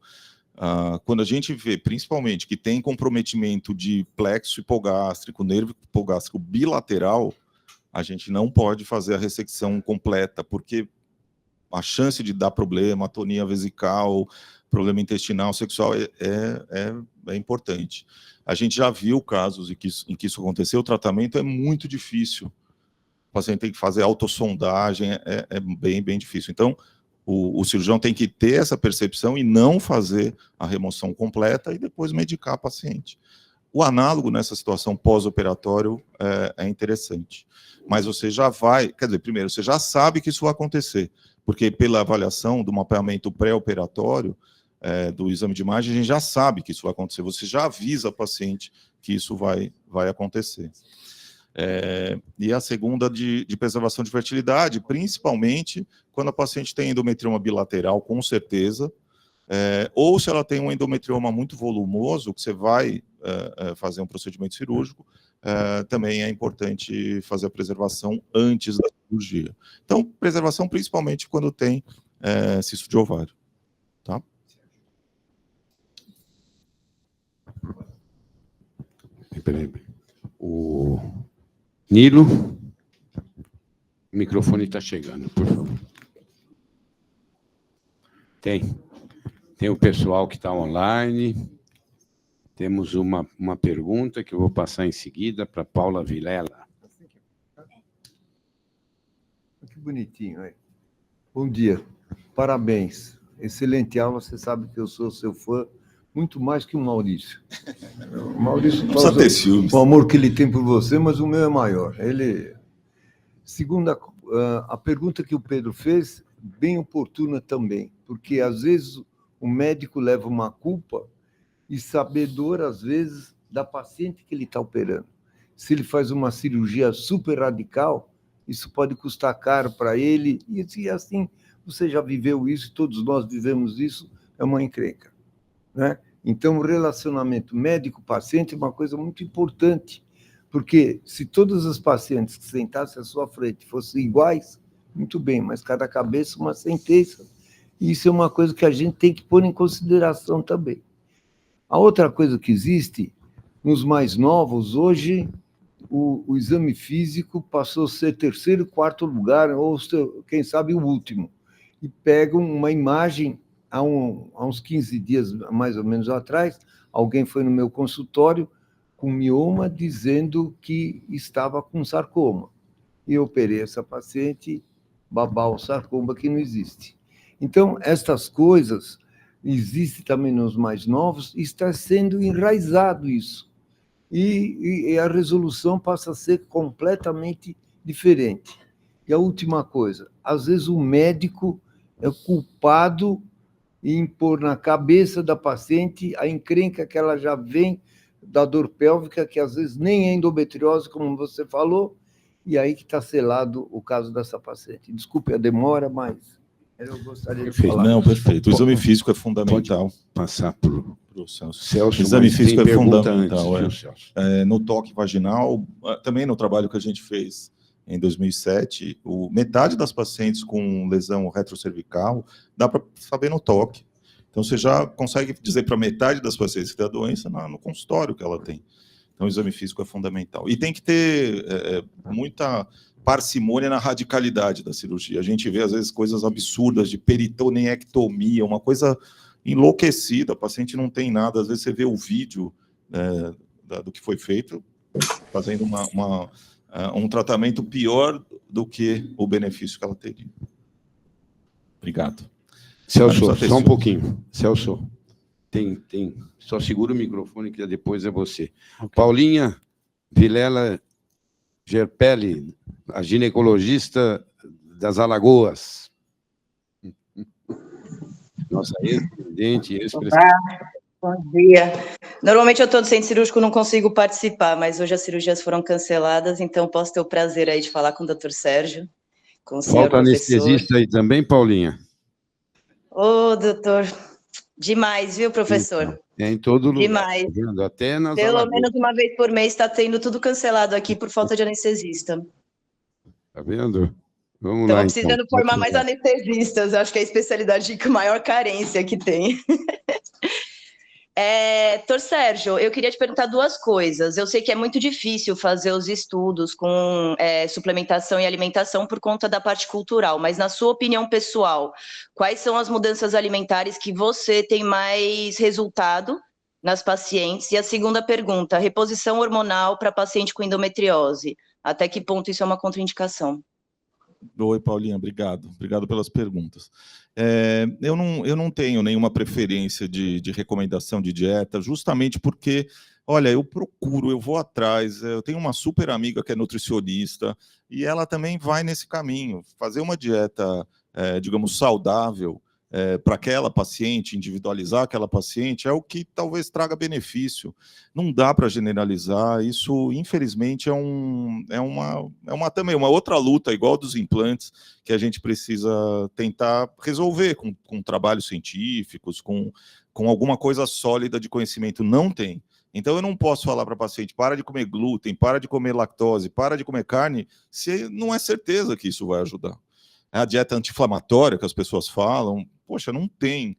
Quando a gente vê, principalmente, que tem comprometimento de plexo hipogástrico, nervo hipogástrico bilateral, a gente não pode fazer a ressecção completa, porque a chance de dar problema, atonia vesical, problema intestinal, sexual, é importante. A gente já viu casos em que isso aconteceu, o tratamento é muito difícil. O paciente tem que fazer autossondagem, é bem difícil. Então, o cirurgião tem que ter essa percepção e não fazer a remoção completa e depois medicar a paciente. O análogo nessa situação pós-operatório é interessante. Mas você já vai, quer dizer, primeiro, você já sabe que isso vai acontecer, porque pela avaliação do mapeamento pré-operatório, do exame de imagem, a gente já sabe que isso vai acontecer, você já avisa a paciente que isso vai acontecer. E a segunda de preservação de fertilidade, principalmente quando a paciente tem endometrioma bilateral, com certeza, ou se ela tem um endometrioma muito volumoso, que você vai fazer um procedimento cirúrgico, também é importante fazer a preservação antes da cirurgia. Então, preservação principalmente quando tem cisto de ovário. Tá? O Nilo, o microfone está chegando, por favor. Tem o pessoal que está online. Temos uma pergunta que eu vou passar em seguida para Paula Vilela. Que bonitinho, aí. Bom dia, parabéns. Excelente aula, você sabe que eu sou seu fã. muito mais que o Maurício. O Maurício Precisa ter ciúmes. o amor que ele tem por você, mas o meu é maior. Segunda, a pergunta que o Pedro fez, bem oportuna também, porque às vezes o médico leva uma culpa e sabedor, às vezes, da paciente que ele está operando. Se ele faz uma cirurgia super radical, isso pode custar caro para ele, e assim, você já viveu isso, todos nós vivemos isso, é uma encrenca, né? Então, o relacionamento médico-paciente é uma coisa muito importante, porque se todas as pacientes que sentassem à sua frente fossem iguais, muito bem, mas cada cabeça uma sentença. E isso é uma coisa que a gente tem que pôr em consideração também. A outra coisa que existe, nos mais novos, hoje, o exame físico passou a ser terceiro, quarto lugar, ou quem sabe o último. E pegam uma imagem, há uns 15 dias, mais ou menos atrás, alguém foi no meu consultório com mioma, dizendo que estava com sarcoma. E eu operei essa paciente, babau sarcoma, que não existe. Então, estas coisas existem também nos mais novos, e está sendo enraizado isso. E a resolução passa a ser completamente diferente. E a última coisa, às vezes o médico é culpado em pôr na cabeça da paciente a encrenca que ela já vem da dor pélvica, que às vezes nem é endometriose, como você falou, e aí que está selado o caso dessa paciente. Desculpe a demora, mas eu gostaria de falar. Não, perfeito. O exame físico é fundamental. Pode passar para o Celso. Celso. O exame físico é fundamental. Antes, no toque vaginal, também no trabalho que a gente fez em 2007, metade das pacientes com lesão retrocervical dá para saber no toque. Então, você já consegue dizer para metade das pacientes que tem a doença no consultório que ela tem. Então, o exame físico é fundamental. E tem que ter muita parcimônia na radicalidade da cirurgia. A gente vê, às vezes, coisas absurdas de peritoneiectomia, uma coisa enlouquecida, a paciente não tem nada. Às vezes, você vê o vídeo do que foi feito, fazendo um tratamento pior do que o benefício que ela teria. Obrigado. Celso, só um pouquinho. Celso, só segura o microfone que depois é você. Okay. Paulinha Vilela Gerpelli, a ginecologista das Alagoas. Nossa ex-presidente, ex-presidente. Bom dia. Normalmente eu estou no centro cirúrgico, não consigo participar, mas hoje as cirurgias foram canceladas, então posso ter o prazer aí de falar com o Dr. Sérgio, com o senhor Falta anestesista aí também, Paulinha? Ô, doutor, demais, viu, professor? É em todo lugar. Demais. Tá até nas Pelo Alagoas. menos uma vez por mês está tendo tudo cancelado aqui por falta de anestesista. Tá vendo? Vamos lá, Estamos precisando formar mais anestesistas, acho que é a especialidade com maior carência que tem. Dr. Sérgio, eu queria te perguntar duas coisas. Eu sei que é muito difícil fazer os estudos com suplementação e alimentação por conta da parte cultural, mas na sua opinião pessoal, quais são as mudanças alimentares que você tem mais resultado nas pacientes? E a segunda pergunta, reposição hormonal para paciente com endometriose. Até que ponto isso é uma contraindicação? Oi, Paulinha, obrigado. Obrigado pelas perguntas. Eu não tenho nenhuma preferência de recomendação de dieta, justamente porque, olha, eu vou atrás, eu tenho uma super amiga que é nutricionista, e ela também vai nesse caminho, fazer uma dieta, digamos, saudável, para aquela paciente, individualizar aquela paciente, é o que talvez traga benefício. Não dá para generalizar, isso, infelizmente, também uma outra luta, igual dos implantes, que a gente precisa tentar resolver com trabalhos científicos, com alguma coisa sólida de conhecimento. Não tem. Então, eu não posso falar para a paciente, para de comer glúten, para de comer lactose, para de comer carne, se não é certeza que isso vai ajudar. A dieta anti-inflamatória que as pessoas falam, poxa, não tem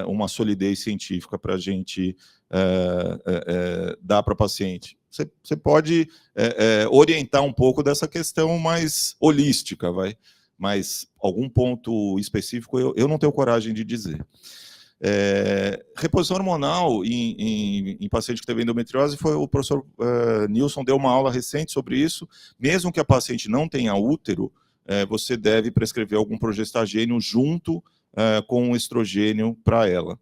uma solidez científica para a gente dar para o paciente. Você pode orientar um pouco dessa questão mais holística, mas algum ponto específico eu não tenho coragem de dizer. Reposição hormonal em paciente que teve endometriose, o professor Nilson deu uma aula recente sobre isso. Mesmo que a paciente não tenha útero, você deve prescrever algum progestagênio junto com estrogênio para ela.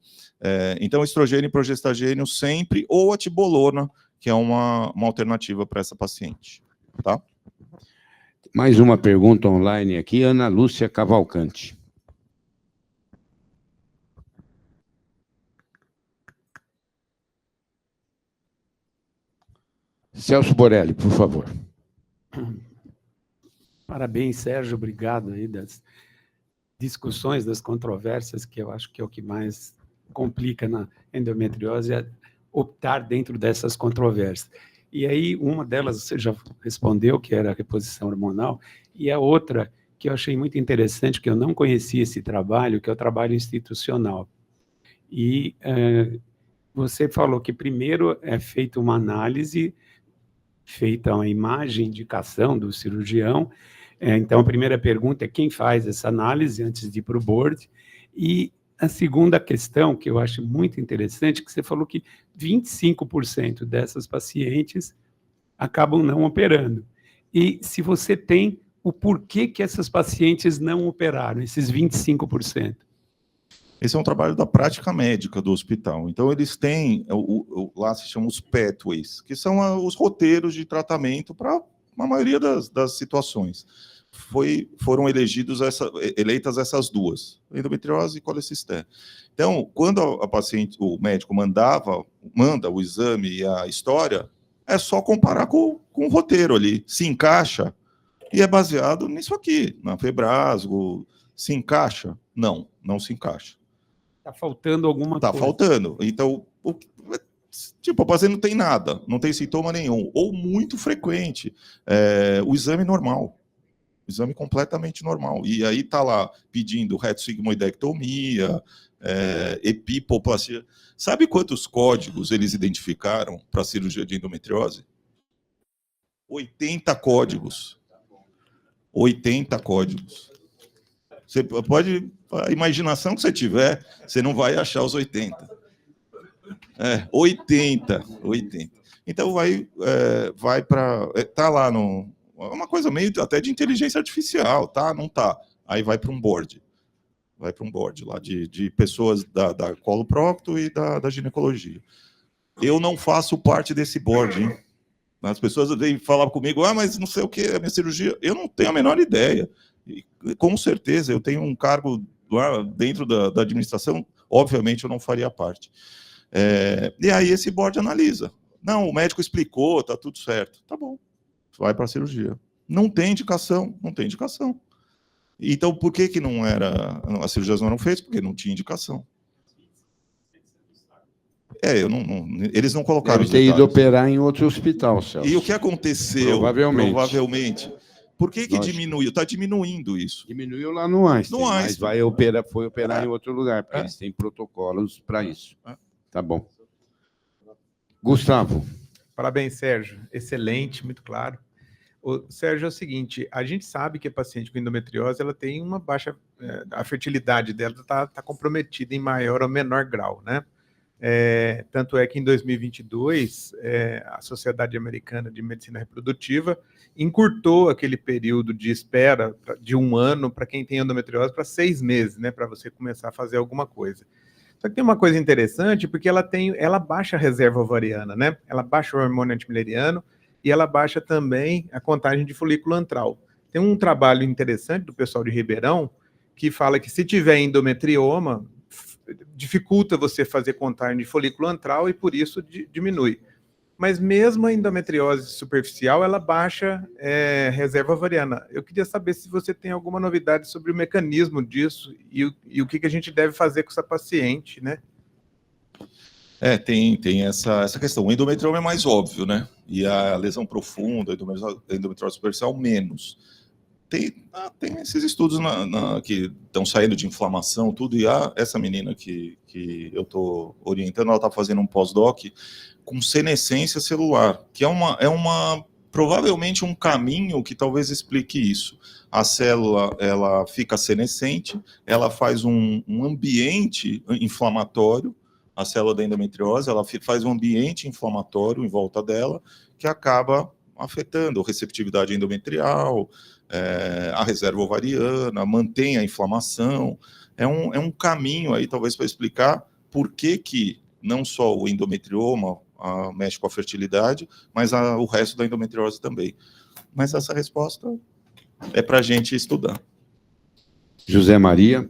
Então, estrogênio e progestagênio sempre, ou a tibolona, que é uma alternativa para essa paciente. Tá? Mais uma pergunta online aqui, Ana Lúcia Cavalcante. Celso Borelli, por favor. Parabéns, Sérgio, obrigado aí das discussões, das controvérsias, que eu acho que é o que mais complica na endometriose, é optar dentro dessas controvérsias. E aí, uma delas você já respondeu, que era a reposição hormonal, e a outra, que eu achei muito interessante, que eu não conhecia esse trabalho, que é o trabalho institucional. E você falou que primeiro é feita uma análise, feita uma imagem, indicação do cirurgião. Então, a primeira pergunta é quem faz essa análise antes de ir para o board. E a segunda questão, que eu acho muito interessante, que você falou que 25% dessas pacientes acabam não operando. E se você tem o porquê que essas pacientes não operaram, esses 25%? Esse é um trabalho da prática médica do hospital. Então, eles têm, lá se chamam os pathways, que são os roteiros de tratamento para a maioria das situações. Foram eleitas essas duas, endometriose e colecistéria. Então, quando a paciente, o médico manda o exame e a história, é só comparar com o roteiro ali. Se encaixa, e é baseado nisso aqui, na Febrasgo. Se encaixa? Não, não se encaixa. Está faltando alguma coisa. Está faltando. Então, a paciente não tem nada, não tem sintoma nenhum, ou muito frequente. O exame normal. O exame completamente normal. E aí está lá pedindo retossigmoidectomia, epipoplastia. Sabe quantos códigos eles identificaram para a cirurgia de endometriose? 80 códigos. 80 códigos. Você pode, a imaginação que você tiver, você não vai achar os 80. 80. Então vai para, tá lá no, uma coisa meio até de inteligência artificial, tá? Não tá. Aí vai para um board. Vai para um board lá de pessoas da coloprocto e da ginecologia. Eu não faço parte desse board, hein? As pessoas vêm falar comigo, mas não sei o que, a minha cirurgia. Eu não tenho a menor ideia. E, com certeza, eu tenho um cargo lá dentro da administração, obviamente eu não faria parte. E aí esse board analisa. Não, o médico explicou, tá tudo certo. Tá bom, vai para a cirurgia. Não tem indicação, não tem indicação. Então, por que não era, as cirurgias não eram feitas? Porque não tinha indicação. Eles não colocaram. Deve ter ido operar em outro hospital, Celso. E o que aconteceu? Provavelmente. Por que diminuiu? Está diminuindo isso. Diminuiu lá no Einstein, mas foi operar em outro lugar, porque eles têm protocolos para isso. Tá bom. Gustavo. Parabéns, Sérgio. Excelente, muito claro. Sérgio, é o seguinte, a gente sabe que a paciente com endometriose ela tem uma baixa, a fertilidade dela está comprometida em maior ou menor grau, né? Tanto é que em 2022, a Sociedade Americana de Medicina Reprodutiva encurtou aquele período de espera de 1 ano para quem tem endometriose para 6 meses, né, para você começar a fazer alguma coisa. Só que tem uma coisa interessante, porque ela baixa a reserva ovariana, né? Ela baixa o hormônio antimileriano e ela baixa também a contagem de folículo antral. Tem um trabalho interessante do pessoal de Ribeirão que fala que se tiver endometrioma, dificulta você fazer contagem de folículo antral e por isso diminui. Mas mesmo a endometriose superficial, ela baixa reserva ovariana. Eu queria saber se você tem alguma novidade sobre o mecanismo disso e o que a gente deve fazer com essa paciente, né? Tem essa questão. O endometrioma é mais óbvio, né? E a lesão profunda, a endometriose superficial, menos. Tem esses estudos que estão saindo de inflamação, tudo, e essa menina que eu estou orientando, ela está fazendo um pós-doc com senescência celular, que é provavelmente um caminho que talvez explique isso. A célula, ela fica senescente, ela faz um ambiente inflamatório, a célula da endometriose, ela faz um ambiente inflamatório em volta dela, que acaba afetando a receptividade endometrial, a reserva ovariana, mantém a inflamação. É um caminho aí, talvez, para explicar por que não só o endometrioma mexe com a fertilidade, mas o resto da endometriose também. Mas essa resposta é para a gente estudar. José Maria.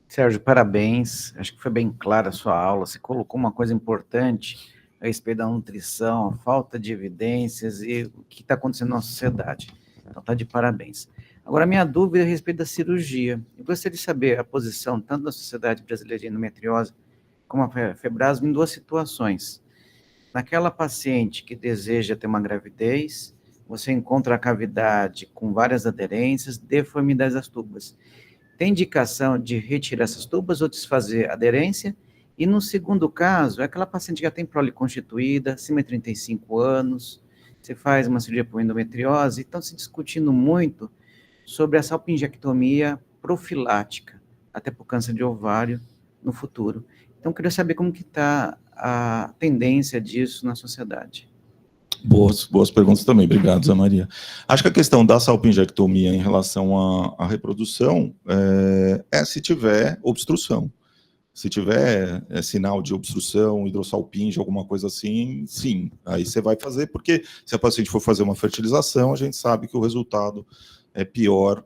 Sérgio, parabéns. Acho que foi bem clara a sua aula. Você colocou uma coisa importante a respeito da nutrição, a falta de evidências e o que está acontecendo na sociedade. Então, está de parabéns. Agora, a minha dúvida é a respeito da cirurgia. Eu gostaria de saber a posição tanto da Sociedade Brasileira de Endometriose como a FEBRASM em duas situações. Naquela paciente que deseja ter uma gravidez, você encontra a cavidade com várias aderências, deformidades das tubas. Tem indicação de retirar essas tubas ou desfazer a aderência? E no segundo caso, é aquela paciente que já tem prole constituída, acima de 35 anos, você faz uma cirurgia por endometriose, e estão se discutindo muito sobre a salpingectomia profilática, até por câncer de ovário no futuro. Então, eu queria saber como que está a tendência disso na sociedade. Boas perguntas também, obrigado, Zé Maria. Acho que a questão da salpingectomia em relação à reprodução é se tiver obstrução. Se tiver sinal de obstrução, hidrossalpinge, alguma coisa assim, sim, aí você vai fazer, porque se a paciente for fazer uma fertilização, a gente sabe que o resultado é pior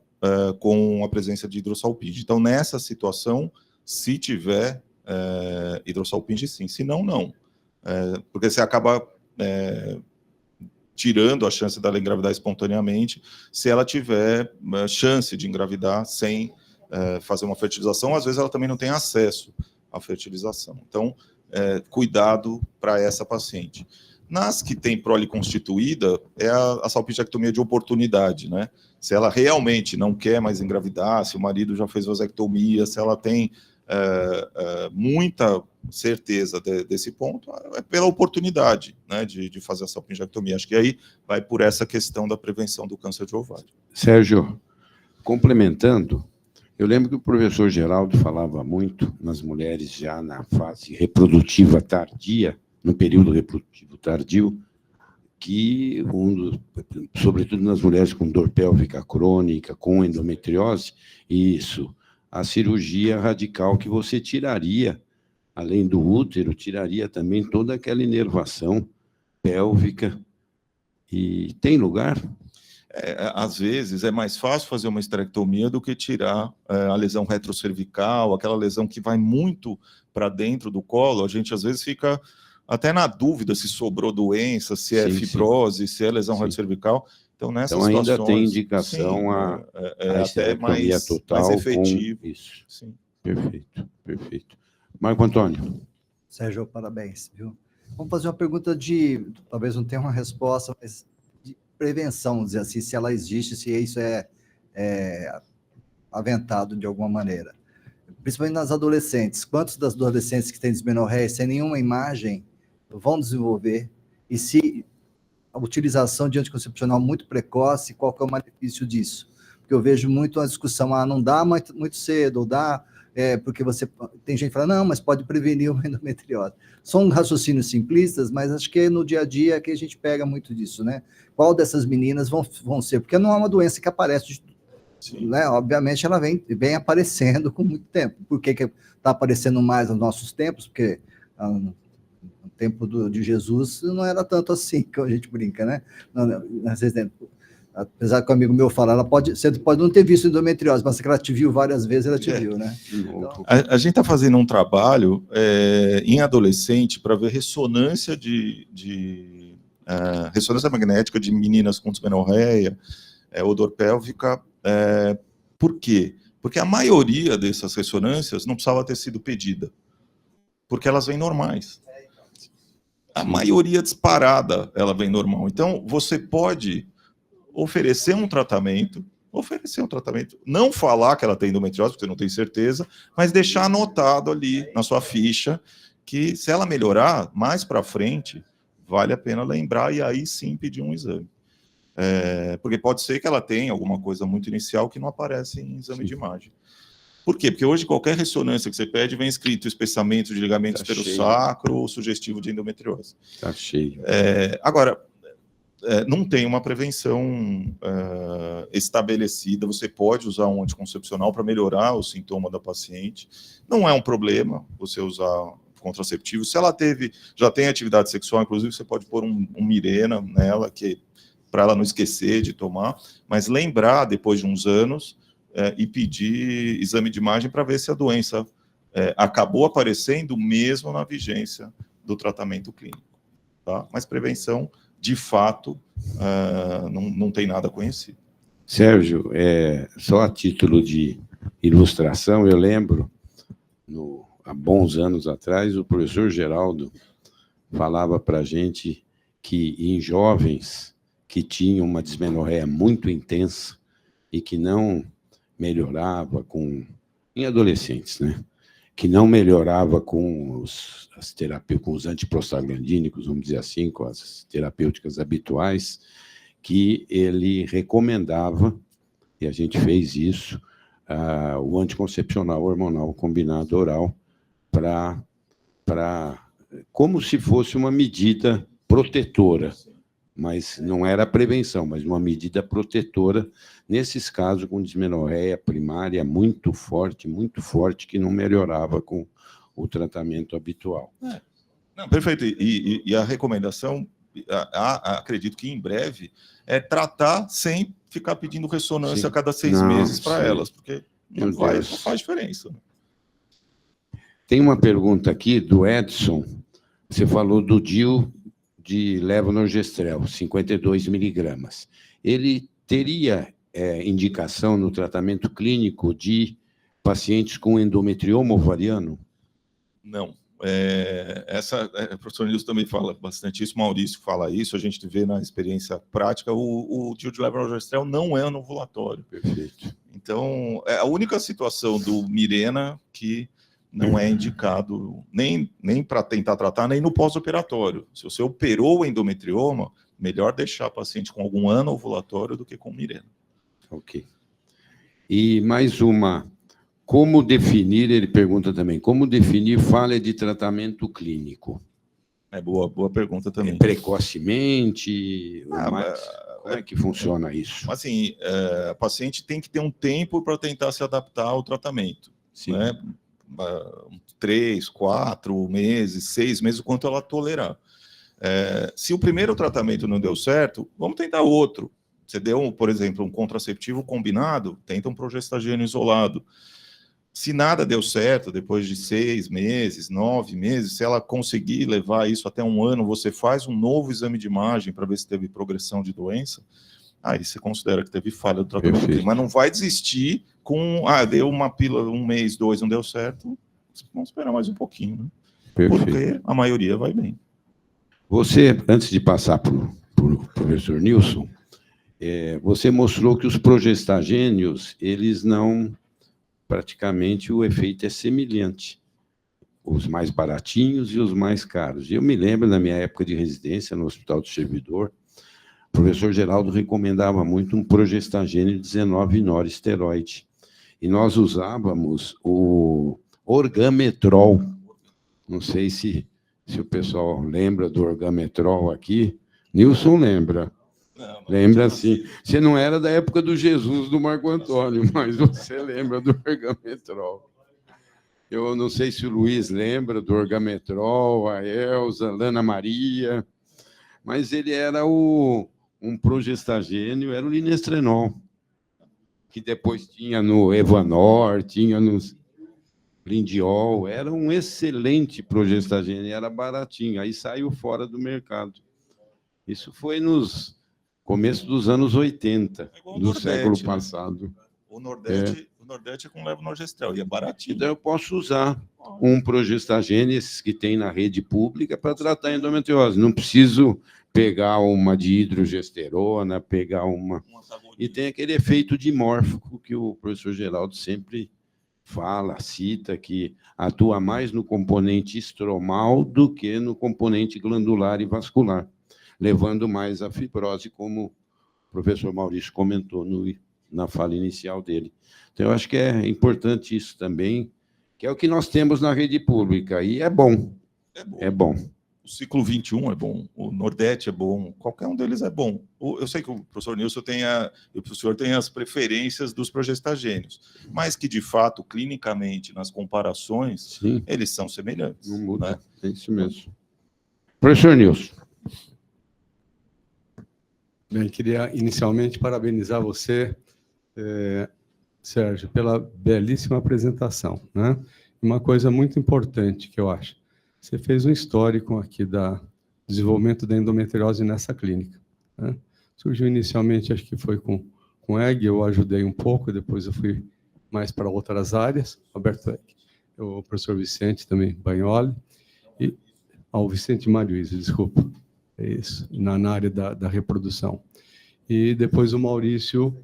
com a presença de hidrossalpinge. Então, nessa situação, se tiver hidrossalpinge, sim, se não, não. Porque você acaba tirando a chance dela engravidar espontaneamente, se ela tiver chance de engravidar sem fazer uma fertilização, às vezes ela também não tem acesso à fertilização. Então, cuidado para essa paciente. Nas que tem prole constituída, é a salpingectomia de oportunidade, né? Se ela realmente não quer mais engravidar, se o marido já fez vasectomia, se ela tem muita certeza desse ponto, é pela oportunidade, né, de fazer a salpingectomia. Acho que aí vai por essa questão da prevenção do câncer de ovário. Sérgio, complementando, eu lembro que o professor Geraldo falava muito nas mulheres já na fase reprodutiva tardia, no período reprodutivo tardio, que, sobretudo nas mulheres com dor pélvica crônica, com endometriose, a cirurgia radical que você tiraria, além do útero, tiraria também toda aquela inervação pélvica. E tem lugar? Às vezes é mais fácil fazer uma esterectomia do que tirar a lesão retrocervical, aquela lesão que vai muito para dentro do colo. A gente às vezes fica até na dúvida se sobrou doença, se é fibrose, se é lesão retrocervical. Então, nessas situações, ainda tem indicação a até mais total, mais efetivo. Isso. Sim. Perfeito. Marco Antônio. Sérgio, parabéns, viu? Vamos fazer uma pergunta talvez não tenha uma resposta, mas de prevenção, vamos dizer assim, se ela existe, se isso é aventado de alguma maneira. Principalmente nas adolescentes. Quantos das adolescentes que têm dismenorreia sem nenhuma imagem vão desenvolver? E se a utilização de anticoncepcional muito precoce, qual que é o malefício disso? Porque eu vejo muito uma discussão, não dá muito cedo, ou dá, porque tem gente que fala, não, mas pode prevenir uma endometriose. São raciocínios simplistas, mas acho que no dia a dia é que a gente pega muito disso, né? Qual dessas meninas vão ser? Porque não é uma doença que aparece, né? Obviamente ela vem aparecendo com muito tempo. Por que está aparecendo mais nos nossos tempos? Porque no tempo de Jesus não era tanto assim, que a gente brinca, né? Apesar que o amigo meu fala, você pode não ter visto endometriose, mas se ela te viu várias vezes, ela te viu, né? Então, a gente está fazendo um trabalho em adolescente para ver ressonância ressonância magnética de meninas com dismenorreia, ou dor pélvica. Por quê? Porque a maioria dessas ressonâncias não precisava ter sido pedida, porque elas vêm normais. A maioria disparada, ela vem normal. Então, você pode oferecer um tratamento, não falar que ela tem endometriose, porque você não tem certeza, mas deixar anotado ali na sua ficha que, se ela melhorar mais para frente, vale a pena lembrar e aí sim pedir um exame. Porque pode ser que ela tenha alguma coisa muito inicial que não aparece em exame de imagem. Por quê? Porque hoje qualquer ressonância que você pede vem escrito espessamento de ligamento esperossacro ou sugestivo de endometriose. Está cheio. Agora, não tem uma prevenção estabelecida. Você pode usar um anticoncepcional para melhorar o sintoma da paciente. Não é um problema você usar contraceptivo. Se ela já tem atividade sexual, inclusive, você pode pôr um Mirena nela, para ela não esquecer de tomar, mas lembrar, depois de uns anos, e pedir exame de imagem para ver se a doença acabou aparecendo mesmo na vigência do tratamento clínico. Tá? Mas prevenção, de fato, não tem nada conhecido. Sérgio, só a título de ilustração, eu lembro, há bons anos atrás, o professor Geraldo falava para a gente que em jovens que tinham uma dismenorreia muito intensa e que não melhorava em adolescentes, né? Que não melhorava com os antiprostaglandínicos, vamos dizer assim, com as terapêuticas habituais, que ele recomendava, e a gente fez isso, o anticoncepcional hormonal combinado oral, como se fosse uma medida protetora, mas não era prevenção, mas uma medida protetora, nesses casos com dismenorreia primária muito forte, que não melhorava com o tratamento habitual. Não, perfeito. E a recomendação, acredito que em breve, é tratar sem ficar pedindo ressonância a cada 6 meses para elas, porque não faz diferença. Tem uma pergunta aqui do Edson. Você falou do DIU de levonorgestrel, 52 miligramas. Ele teria indicação no tratamento clínico de pacientes com endometrioma ovariano? Não. O professor Nilson também fala bastante isso, Maurício fala isso, a gente vê na experiência prática, o DIU de levonorgestrel não é anovulatório. Perfeito. Então, é a única situação do Mirena que não é indicado nem para tentar tratar, nem no pós-operatório. Se você operou o endometrioma, melhor deixar a paciente com algum anovulatório do que com Mirena. Ok. E mais uma, como definir, ele pergunta também, como definir falha de tratamento clínico? Boa pergunta também. Precocemente? Como é que funciona isso? Assim, a paciente tem que ter um tempo para tentar se adaptar ao tratamento. Sim. Né? 3, 4 meses, 6 meses, o quanto ela tolerar. Se o primeiro tratamento não deu certo, vamos tentar outro. Você deu, por exemplo, um contraceptivo combinado, tenta um progestagênio isolado. Se nada deu certo, depois de 6 meses, 9 meses, se ela conseguir levar isso até 1 ano, você faz um novo exame de imagem para ver se teve progressão de doença, aí você considera que teve falha do tratamento. Perfeito. Mas não vai desistir com, deu uma pílula 1 mês, 2, não deu certo, vamos esperar mais um pouquinho, né? Perfeito. Porque a maioria vai bem. Você, antes de passar para o professor Nilson, você mostrou que os progestagênios, eles não, praticamente o efeito é semelhante, os mais baratinhos e os mais caros. Eu me lembro, na minha época de residência no Hospital do Servidor, o professor Geraldo recomendava muito um progestagênio 19-noresteroide, e nós usávamos o orgametrol. Não sei se o pessoal lembra do orgametrol aqui. Nilson lembra. Lembra sim. Você não era da época do Jesus, do Marco Antônio, mas você lembra do orgametrol. Eu não sei se o Luiz lembra do orgametrol, a Elza, a Lana Maria, mas ele era um progestagênio, era o linestrenol, que depois tinha no Evanor, tinha no Lindiol, era um excelente progestagênio, era baratinho, aí saiu fora do mercado. Isso foi nos começo dos anos 80, do século passado. O Nordeste é com levonorgestrel, e é baratinho. Então, eu posso usar um progestagênio, esses que tem na rede pública, para tratar a endometriose. Não preciso pegar uma de hidrogesterona, pegar uma... E tem aquele efeito dimórfico que o professor Geraldo sempre fala, cita, que atua mais no componente estromal do que no componente glandular e vascular, levando mais a fibrose, como o professor Maurício comentou na fala inicial dele. Então, eu acho que é importante isso também, que é o que nós temos na rede pública, e é bom. É bom. ciclo 21 é bom, o Nordeste é bom, qualquer um deles é bom. Eu sei que o professor Nilson o senhor tem as preferências dos progestagênios, mas que, de fato, clinicamente, nas comparações, Sim, eles são semelhantes. não muda. Né? É isso mesmo. Professor Nilson. Bem, queria inicialmente parabenizar você, Sérgio, pela belíssima apresentação, né? Uma coisa muito importante que eu acho, você fez um histórico aqui do desenvolvimento da endometriose nessa clínica, né? Surgiu inicialmente, acho que foi com EG, eu ajudei um pouco, depois eu fui mais para outras áreas, Roberto EG, o professor Vicente também, Bagnoli, e o Vicente Mariuíza, desculpa, é isso, na área da reprodução. E depois o Maurício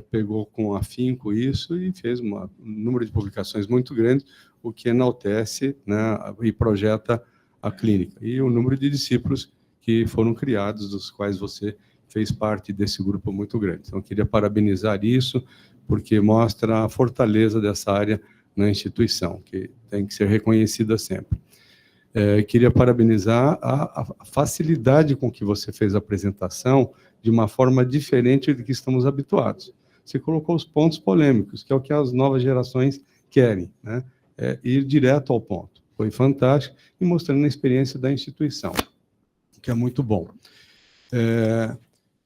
pegou com afinco isso e fez um número de publicações muito grande, o que enaltece, né, e projeta a clínica. E o número de discípulos que foram criados, dos quais você fez parte desse grupo muito grande. Então, eu queria parabenizar isso, porque mostra a fortaleza dessa área na instituição, que tem que ser reconhecida sempre. Queria parabenizar a facilidade com que você fez a apresentação de uma forma diferente do que estamos habituados. Você colocou os pontos polêmicos, que é o que as novas gerações querem, né? Ir direto ao ponto. Foi fantástico e mostrando a experiência da instituição, que é muito bom.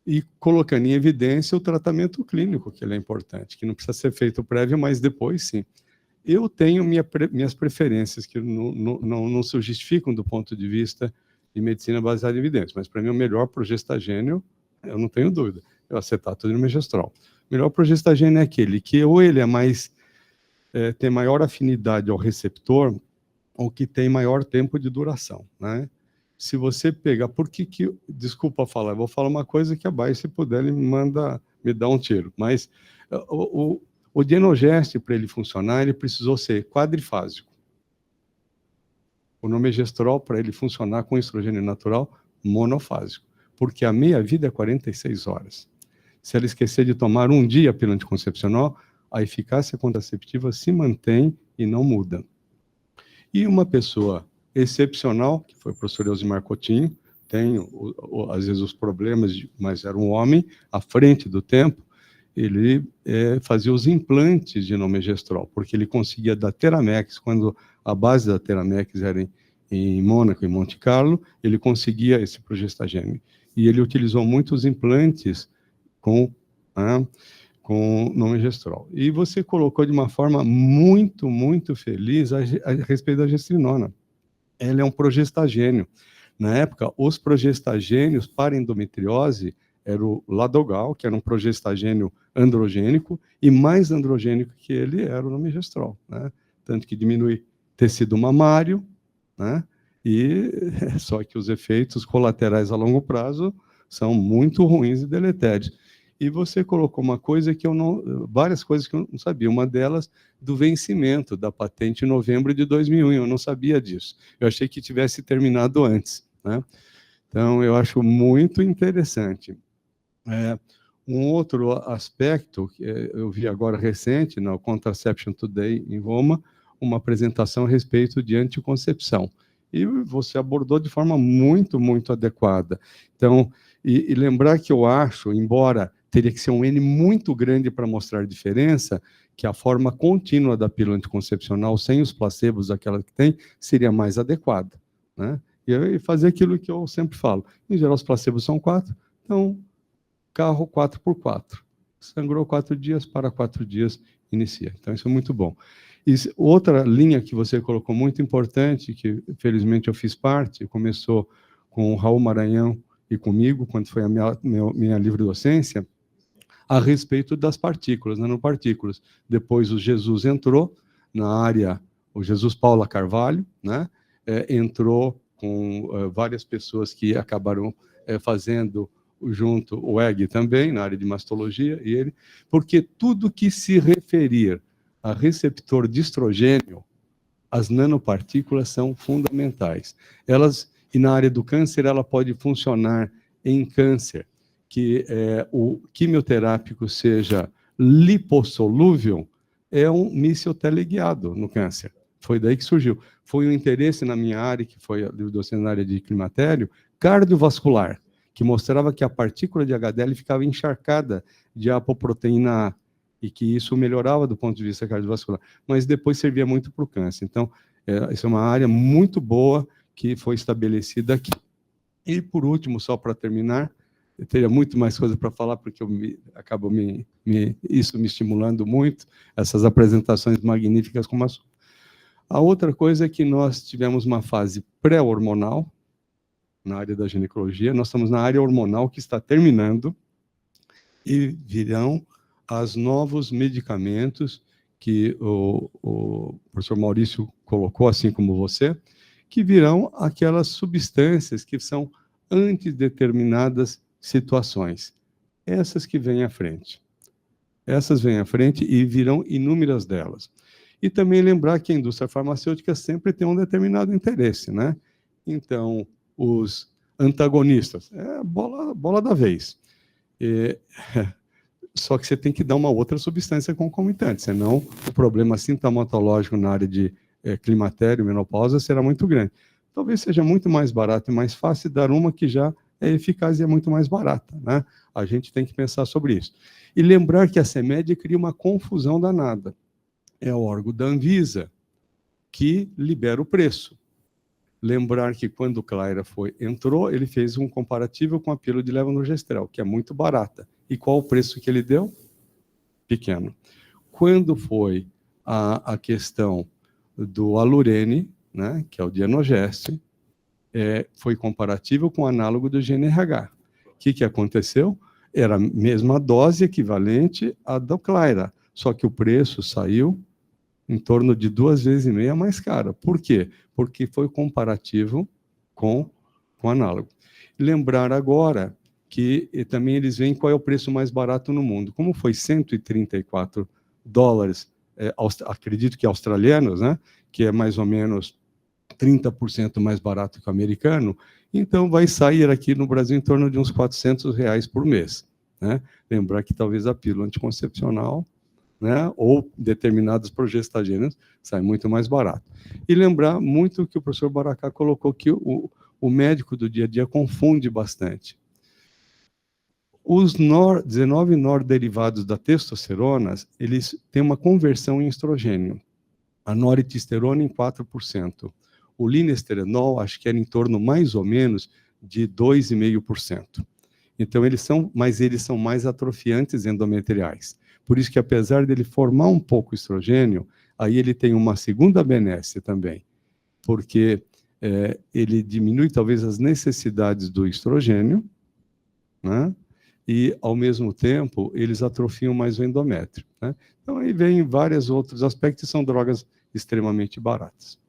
E colocando em evidência o tratamento clínico, que ele é importante, que não precisa ser feito prévio, mas depois sim. Eu tenho minhas preferências, que não se justificam do ponto de vista de medicina baseada em evidências, mas para mim o melhor progestagênio, eu não tenho dúvida, é o acetato de megestrol. O melhor progestagênio é aquele que ou ele é mais, tem maior afinidade ao receptor, ou que tem maior tempo de duração, né? Se você pegar, desculpa falar, eu vou falar uma coisa que abaixo, se puder, ele me dá um tiro, mas o Dienogest, para ele funcionar, ele precisou ser quadrifásico. O Nomegestrol, para ele funcionar com estrogênio natural, monofásico, porque a meia-vida é 46 horas. Se ela esquecer de tomar um dia a pílula anticoncepcional, a eficácia contraceptiva se mantém e não muda. E uma pessoa excepcional, que foi o professor Elzimar Coutinho, tem, às vezes, os problemas, mas era um homem à frente do tempo, ele fazia os implantes de Nomegestrol, porque ele conseguia da Teramex, quando a base da Teramex era em Mônaco e Monte Carlo, ele conseguia esse progestagênio. E ele utilizou muitos implantes com Nomegestrol. E você colocou de uma forma muito, muito feliz a respeito da gestrinona. Ela é um progestagênio. Na época, os progestagênios para endometriose era o Ladogal, que era um progestagênio androgênico, e mais androgênico que ele era o Nomegestrol, né? Tanto que diminui tecido mamário, né? E só que os efeitos colaterais a longo prazo são muito ruins e deletérios. E você colocou uma coisa que várias coisas que eu não sabia, uma delas do vencimento da patente em novembro de 2001, eu não sabia disso. Eu achei que tivesse terminado antes, né? Então, eu acho muito interessante. Um outro aspecto, que eu vi agora recente, no Contraception Today, em Roma, uma apresentação a respeito de anticoncepção. E você abordou de forma muito, muito adequada. Então, e lembrar que eu acho, embora teria que ser um N muito grande para mostrar diferença, que a forma contínua da pílula anticoncepcional, sem os placebos, aquela que tem, seria mais adequada, né? E fazer aquilo que eu sempre falo. Em geral, os placebos são 4, então, carro 4x4. Sangrou 4 dias, para 4 dias, inicia. Então, isso é muito bom. E outra linha que você colocou muito importante, que felizmente eu fiz parte, começou com o Raul Maranhão e comigo, quando foi a minha livre docência, a respeito das partículas, nanopartículas. Depois o Jesus entrou na área, o Jesus Paula Carvalho, né? Entrou com várias pessoas que acabaram fazendo junto, o EG também, na área de mastologia, e ele, porque tudo que se referir a receptor de estrogênio, as nanopartículas são fundamentais. E na área do câncer, ela pode funcionar em câncer, que o quimioterápico seja lipossolúvel, é um míssil teleguiado no câncer, Foi daí que surgiu. Foi um interesse na minha área, que foi a docência na área de climatério, cardiovascular, que mostrava que a partícula de HDL ficava encharcada de apoproteína A, e que isso melhorava do ponto de vista cardiovascular, mas depois servia muito para o câncer. Então, essa é uma área muito boa que foi estabelecida aqui. E, por último, só para terminar, eu teria muito mais coisa para falar, porque acabo isso me estimulando muito, essas apresentações magníficas como a sua. A outra coisa é que nós tivemos uma fase pré-hormonal, na área da ginecologia, nós estamos na área hormonal que está terminando, e virão os novos medicamentos que o professor Maurício colocou, assim como você, que virão aquelas substâncias que são antideterminadas situações. Essas que vêm à frente. Essas vêm à frente e virão inúmeras delas. E também lembrar que a indústria farmacêutica sempre tem um determinado interesse, né? Então, os antagonistas, é bola da vez. Só que você tem que dar uma outra substância concomitante, senão o problema sintomatológico na área de climatério, menopausa, será muito grande. Talvez seja muito mais barato e mais fácil dar uma que já é eficaz e é muito mais barata, né? A gente tem que pensar sobre isso. E lembrar que a CEMED cria uma confusão danada. É o órgão da Anvisa que libera o preço. Lembrar que quando o Claira entrou, ele fez um comparativo com a pílula de levonorgestrel, que é muito barata. E qual o preço que ele deu? Pequeno. Quando foi a questão do Alurene, né, que é o Dienogeste, foi comparável com o análogo do GNRH. O que aconteceu? Era a mesma dose equivalente à do Claira, só que o preço saiu em torno de 2,5 vezes mais caro. Por quê? Porque foi comparativo com o análogo. Lembrar agora que também eles veem qual é o preço mais barato no mundo. Como foi $134, acredito que australianos, né, que é mais ou menos 30% mais barato que o americano, então vai sair aqui no Brasil em torno de uns R$400 por mês, né? Lembrar que talvez a pílula anticoncepcional, né, ou determinados progestagênios sai muito mais barato. E lembrar muito que o professor Baracá colocou, que o médico do dia a dia confunde bastante. Os 19 norderivados da testosterona, eles têm uma conversão em estrogênio. A noritesterona em 4%. O linesterenol, acho que era em torno mais ou menos de 2,5%. Então, eles são mais atrofiantes endometriais. Por isso que, apesar dele formar um pouco estrogênio, aí ele tem uma segunda benesse também, porque ele diminui talvez as necessidades do estrogênio, né? E, ao mesmo tempo, eles atrofiam mais o endométrio, né? Então, aí vem vários outros aspectos, são drogas extremamente baratas.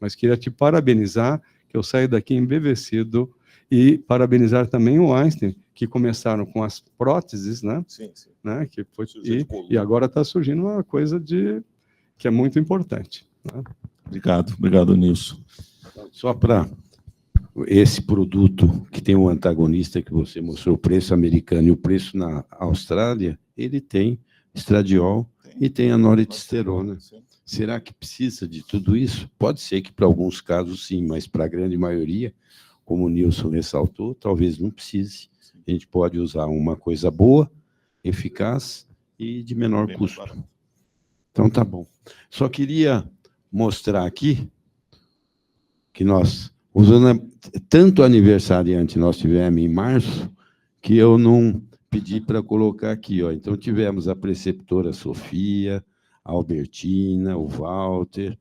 Mas queria te parabenizar, que eu saio daqui embevecido, e parabenizar também o Einstein, que começaram com as próteses, né? Sim. Né? Que foi, e agora está surgindo uma coisa que é muito importante, né? Obrigado, Nilson. Só para esse produto que tem um antagonista que você mostrou, o preço americano e o preço na Austrália, ele tem estradiol e tem a noritesterona. Será que precisa de tudo isso? Pode ser que para alguns casos sim, mas para a grande maioria, como o Nilson ressaltou, talvez não precise. A gente pode usar uma coisa boa, eficaz e de menor custo. Então tá bom. Só queria mostrar aqui que nós, usando tanto aniversariante nós tivemos em março, que eu não pedi para colocar aqui, ó. Então tivemos a preceptora Sofia, a Albertina, o Walter,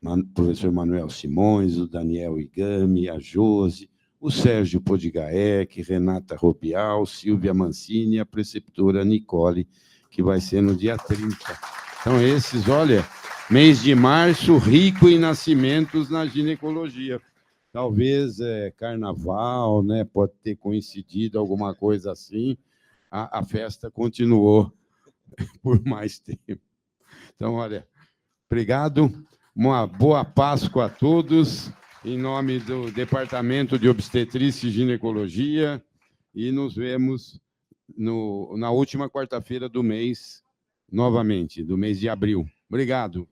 o professor Manuel Simões, o Daniel Igami, a Josi, o Sérgio Podigaek, Renata Robial, Silvia Mancini e a preceptora Nicole, que vai ser no dia 30. Então, esses, olha, mês de março, rico em nascimentos na ginecologia. Talvez carnaval, né? Pode ter coincidido alguma coisa assim. A festa continuou por mais tempo. Então, olha, obrigado. Uma boa Páscoa a todos, em nome do Departamento de Obstetrícia e Ginecologia, e nos vemos na última quarta-feira do mês, novamente, do mês de abril. Obrigado.